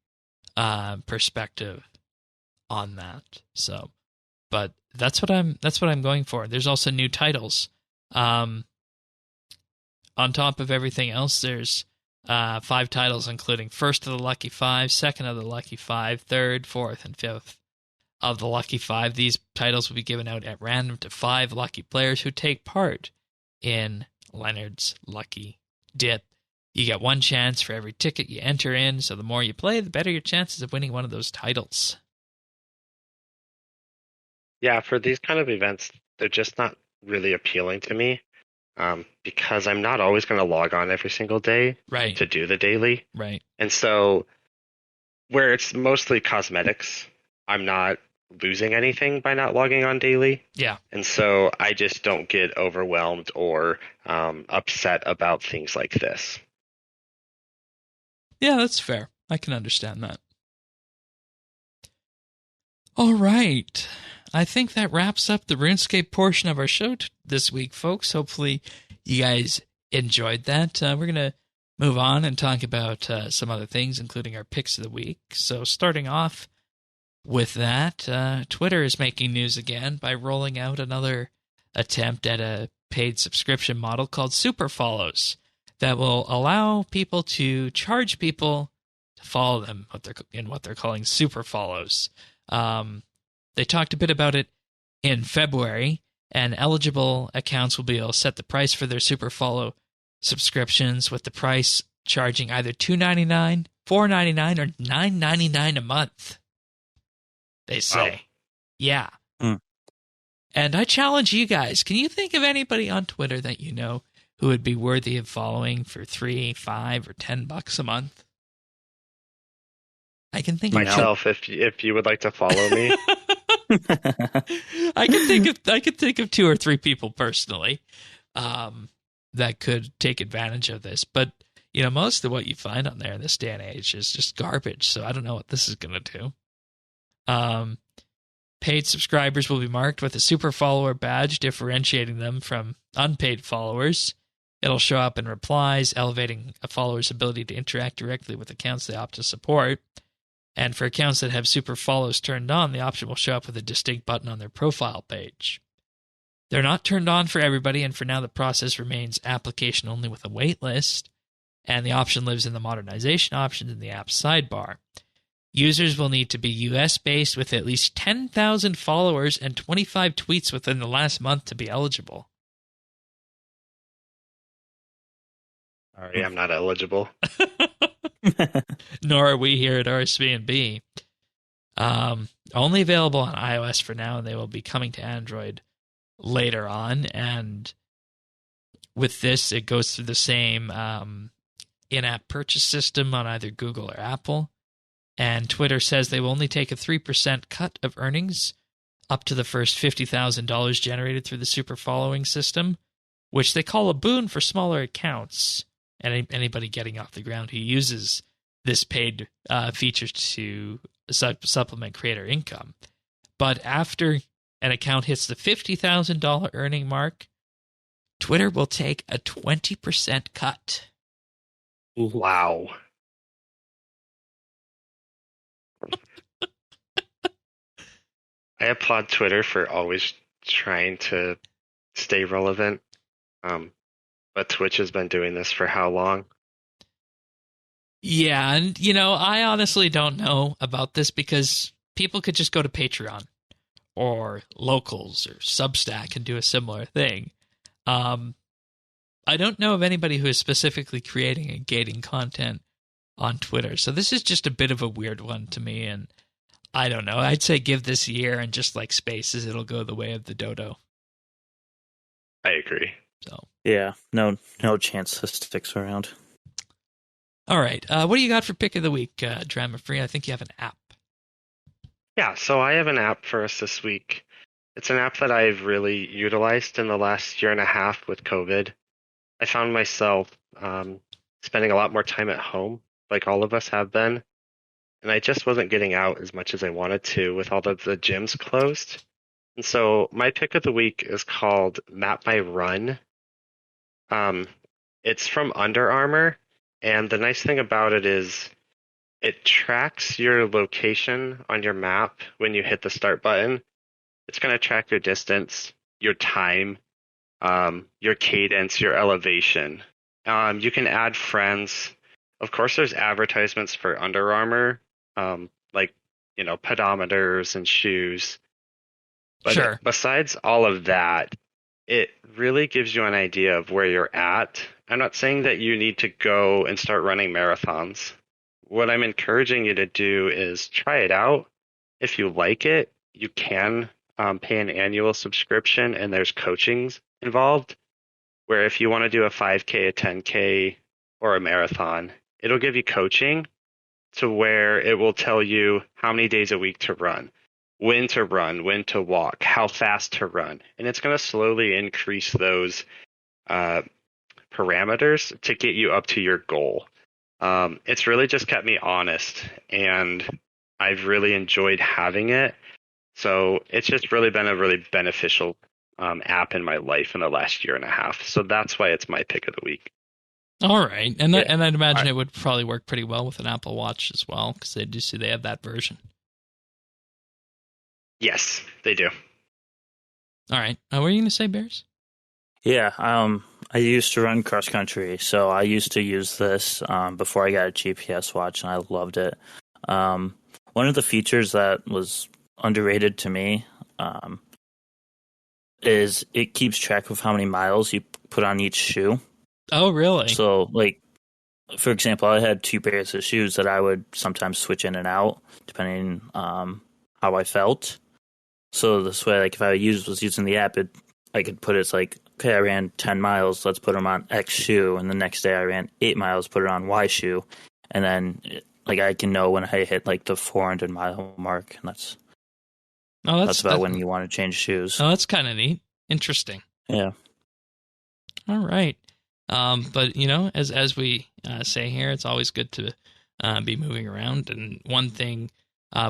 perspective on that. So, but that's what I'm going for. There's also new titles. On top of everything else, there's 5 titles, including first of the Lucky 5, second of the Lucky 5, third, fourth, and fifth of the Lucky 5. These titles will be given out at random to 5 lucky players who take part in Leonard's Lucky Dip. You get 1 chance for every ticket you enter in, so the more you play, the better your chances of winning one of those titles. Yeah, for these kind of events, they're just not really appealing to me. Because I'm not always going to log on every single day to do the daily. Right. And so where it's mostly cosmetics, I'm not losing anything by not logging on daily. Yeah. And so I just don't get overwhelmed or upset about things like this. Yeah, that's fair. I can understand that. All right. I think that wraps up the RuneScape portion of our show this week, folks. Hopefully you guys enjoyed that. We're going to move on and talk about some other things, including our picks of the week. So starting off with that, Twitter is making news again by rolling out another attempt at a paid subscription model called Super Follows that will allow people to charge people to follow them in what they're calling Super Follows. They talked a bit about it in February, and eligible accounts will be able to set the price for their Super Follow subscriptions, with the price charging either $2.99, $4.99, or $9.99 a month. They say. Wow. Yeah. And I challenge you guys, can you think of anybody on Twitter that you know who would be worthy of following for $3, $5, or $10 a month? I can think myself of if you would like to follow me. I could think of 2 or 3 people personally that could take advantage of this. But most of what you find on there in this day and age is just garbage. So I don't know what this is going to do. Paid subscribers will be marked with a super follower badge, differentiating them from unpaid followers. It'll show up in replies, elevating a follower's ability to interact directly with accounts they opt to support. And for accounts that have super follows turned on, the option will show up with a distinct button on their profile page. They're not turned on for everybody, and for now the process remains application only with a wait list, and the option lives in the modernization options in the app's sidebar. Users will need to be US-based with at least 10,000 followers and 25 tweets within the last month to be eligible. Sorry, I'm not eligible. Nor are we here at RSBANDB. Only available on iOS for now, and they will be coming to Android later on. And with this, it goes through the same in-app purchase system on either Google or Apple. And Twitter says they will only take a 3% cut of earnings up to the first $50,000 generated through the super following system, which they call a boon for smaller accounts and anybody getting off the ground who uses this paid feature to supplement creator income. But after an account hits the $50,000 earning mark, Twitter will take a 20% cut. Wow. I applaud Twitter for always trying to stay relevant. But Twitch has been doing this for how long? Yeah, and I honestly don't know about this because people could just go to Patreon or Locals or Substack and do a similar thing. I don't know of anybody who is specifically creating and gating content on Twitter, so this is just a bit of a weird one to me, and I don't know. I'd say give this a year, and just like Spaces, it'll go the way of the dodo. I agree. So yeah, no chance this sticks around. All right, what do you got for pick of the week, Drama Free? I think you have an app. Yeah, so I have an app for us this week. It's an app that I've really utilized in the last year and a half with COVID. I found myself spending a lot more time at home, like all of us have been, and I just wasn't getting out as much as I wanted to with all of the gyms closed. And so my pick of the week is called Map My Run. It's from Under Armour, and the nice thing about it is it tracks your location on your map when you hit the start button. It's going to track your distance, your time, your cadence, your elevation. You can add friends. Of course, there's advertisements for Under Armour, like, pedometers and shoes. But sure. Besides all of that, it really gives you an idea of where you're at. I'm not saying that you need to go and start running marathons. What I'm encouraging you to do is try it out. If you like it, you can pay an annual subscription, and there's coachings involved, where if you want to do a 5K, a 10K, or a marathon, it'll give you coaching to where it will tell you how many days a week to run, when to walk, how fast to run. And it's going to slowly increase those parameters to get you up to your goal. It's really just kept me honest, and I've really enjoyed having it. So it's just really been a really beneficial app in my life in the last year and a half. So that's why it's my pick of the week. All right, and I'd imagine it would probably work pretty well with an Apple Watch as well, because they do see they have that version. Yes, they do. All right, what were you going to say, Bears? Yeah, I used to run cross country, so I used to use this before I got a GPS watch, and I loved it. One of the features that was underrated to me is it keeps track of how many miles you put on each shoe. Oh, really? So, like, for example, I had 2 pairs of shoes that I would sometimes switch in and out depending how I felt. So this way, like, if I was using the app, I could put it's like, okay, I ran 10 miles, let's put them on X shoe, and the next day I ran 8 miles, put it on Y shoe, and then like I can know when I hit like the 400 mile mark, and that's about when you want to change shoes. Oh, that's kind of neat, interesting. Yeah. All right, but as we say here, it's always good to be moving around, and one thing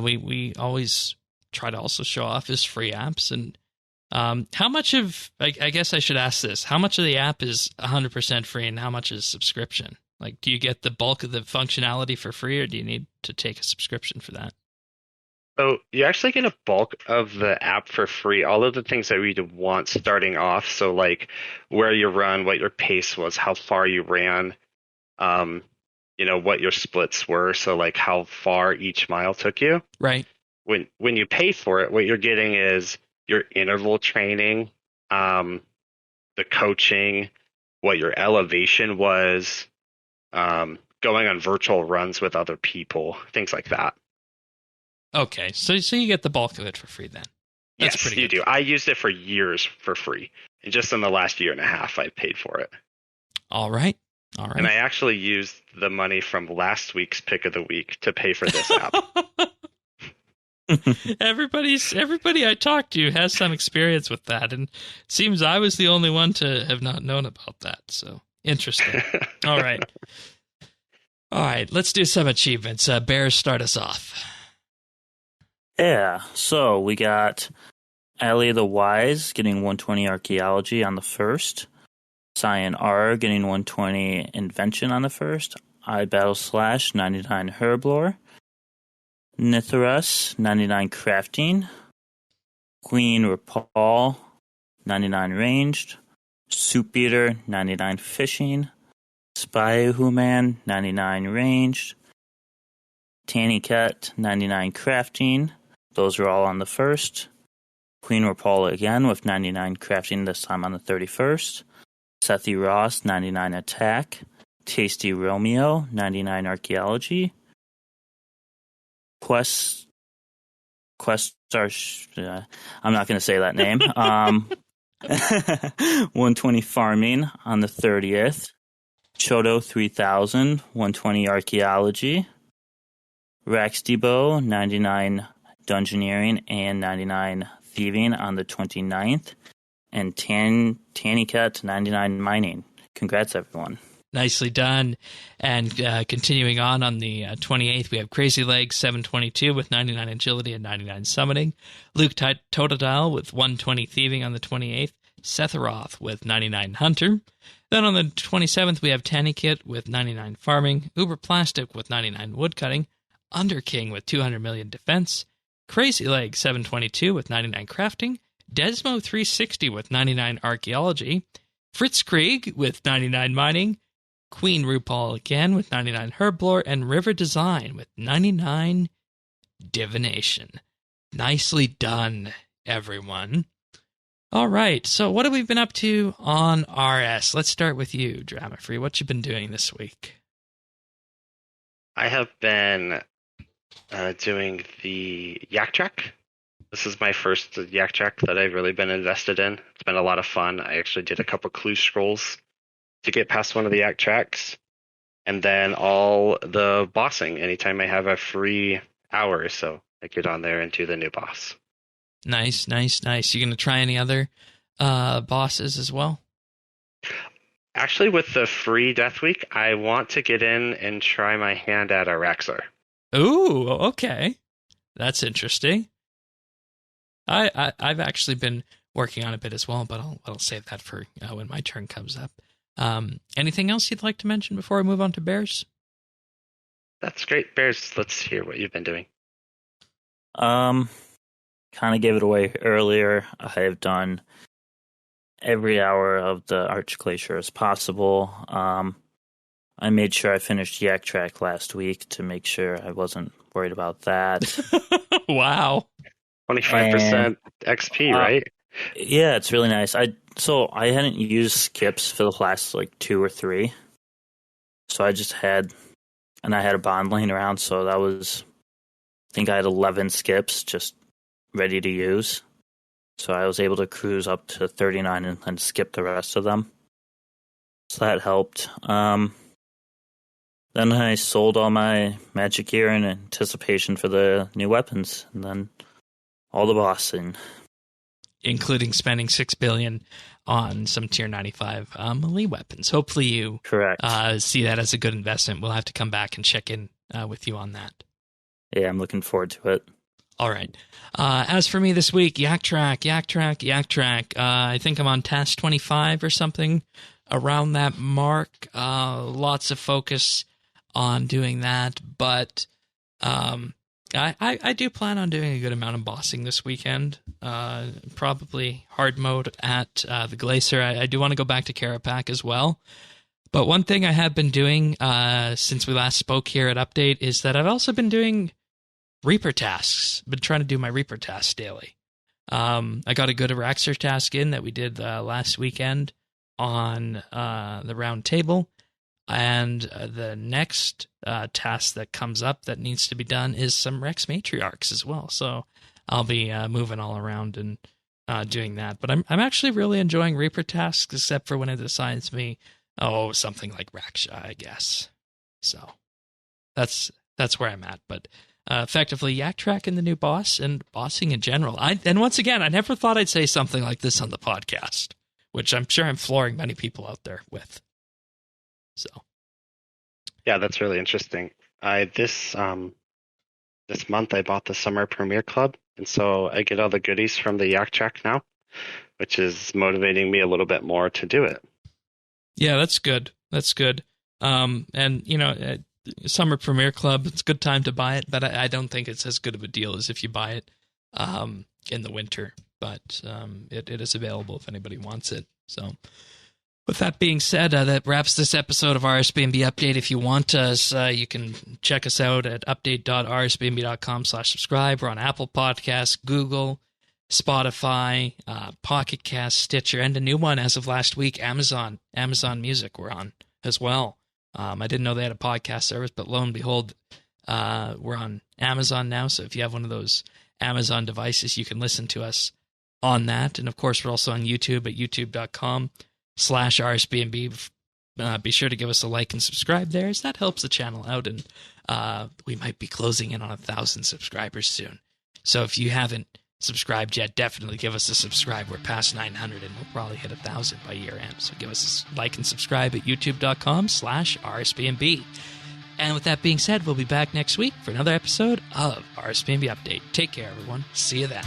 we always try to also show off is free apps. And how much of, I guess I should ask this, how much of the app is 100% free and how much is subscription? Like, do you get the bulk of the functionality for free, or do you need to take a subscription for that? So you actually get a bulk of the app for free. All of the things that we'd want starting off. So like where you run, what your pace was, how far you ran, what your splits were. So like how far each mile took you. Right. When you pay for it, what you're getting is your interval training, the coaching, what your elevation was, going on virtual runs with other people, things like that. Okay, so you get the bulk of it for free then. That's yes, pretty you good. do. I used it for years for free, and just in the last year and a half, I paid for it. All right. And I actually used the money from last week's pick of the week to pay for this app. Everybody I talked to has some experience with that, and it seems I was the only one to have not known about that. So interesting. All right, let's do some achievements. Bears, start us off. Yeah, so we got Allie the Wise getting 120 Archaeology on the first, Cyan R getting 120 Invention on the first, iBattle / 99 Herblore, Nithras 99 Crafting, Queen Rapal 99 Ranged, Soup Eater 99 Fishing, Spy Human 99 Ranged, Tanny Cat 99 Crafting. Those are all on the first. Queen Rapal again with 99 Crafting, this time on the 31st. Sethi Ross 99 Attack, Tasty Romeo 99 Archaeology, Quest Star. I'm not going to say that name. 120 Farming on the 30th. Chodo 3000 120 Archaeology. Rax Debo 99 Dungeoneering and 99 Thieving on the 29th. And Tanny Cat 99 Mining. Congrats, everyone. Nicely done. And continuing on the 28th, we have Crazy Legs 722 with 99 Agility and 99 Summoning. Luke Totodile with 120 Thieving on the 28th. Setharoth with 99 Hunter. Then on the 27th, we have Tannykit with 99 Farming. Uber Plastic with 99 Woodcutting. Underking with 200 million Defense. Crazy Legs 722 with 99 Crafting. Desmo 360 with 99 Archaeology. Fritz Krieg with 99 Mining. Queen RuPaul again with 99 Herblore, and River Design with 99 Divination. Nicely done, everyone. All right, so what have we been up to on RS? Let's start with you, Drama Free. What you been doing this week? I have been doing the Yak Trek. This is my first Yak Trek that I've really been invested in. It's been a lot of fun. I actually did a couple clue scrolls to get past one of the Yak Treks, and then all the bossing anytime I have a free hour or so. I get on there and do the new boss. Nice. You going to try any other bosses as well? Actually, with the free Death Week, I want to get in and try my hand at Araxar. Ooh, okay. That's interesting. I've actually been working on a bit as well, but I'll save that for when my turn comes up. Anything else you'd like to mention before I move on to bears? That's great. Bears, let's hear what you've been doing. Kind of gave it away earlier. I have done every hour of the Arch-Glacor as possible. I made sure I finished Yak Track last week to make sure I wasn't worried about that. Wow. 25% XP, right? Yeah, it's really nice. I hadn't used skips for the last 2 or 3. So I just had, and I had a bond laying around, so that was, I think I had 11 skips just ready to use. So I was able to cruise up to 39 and then skip the rest of them. So that helped. Then I sold all my magic gear in anticipation for the new weapons, and then all the bossing. Including spending $6 billion on some tier 95 melee weapons. Hopefully you see that as a good investment. We'll have to come back and check in with you on that. Yeah, I'm looking forward to it. All right. As for me this week, Yak Track. I think I'm on task 25 or something around that mark. Lots of focus on doing that, but I do plan on doing a good amount of bossing this weekend. Probably hard mode at the Glacier. I do want to go back to Kerapac as well. But one thing I have been doing since we last spoke here at Update is that I've also been doing Reaper tasks. Been trying to do my Reaper tasks daily. I got a good Araxer task in that we did last weekend on the round table. And the next task that comes up that needs to be done is some Rex Matriarchs as well. So I'll be moving all around and doing that. But I'm actually really enjoying Reaper tasks, except for when it assigns me, something like Raksha, I guess. So that's where I'm at. But effectively, Yak Track and the new boss and bossing in general. And once again, I never thought I'd say something like this on the podcast, which I'm sure I'm flooring many people out there with. So, yeah, that's really interesting. This month I bought the Summer Premiere Club, and so I get all the goodies from the Yak Track now, which is motivating me a little bit more to do it. Yeah, that's good. And Summer Premiere Club, it's a good time to buy it, but I don't think it's as good of a deal as if you buy it in the winter. But it is available if anybody wants it. So. With that being said, that wraps this episode of RSBANDB Update. If you want us, you can check us out at update.rsbnb.com/subscribe. We're on Apple Podcasts, Google, Spotify, Pocket Cast, Stitcher, and a new one as of last week, Amazon Music we're on as well. I didn't know they had a podcast service, but lo and behold, we're on Amazon now. So if you have one of those Amazon devices, you can listen to us on that. And of course, we're also on YouTube at youtube.com/RSBANB. Be sure to give us a like and subscribe there, as that helps the channel out, and we might be closing in on 1,000 subscribers soon. So if you haven't subscribed yet, definitely give us a subscribe. We're past 900, and we'll probably hit 1,000 by year end. So give us a like and subscribe at youtube.com/RSBANB. And with that being said, we'll be back next week for another episode of RSBANDB Update. Take care, everyone. See you then.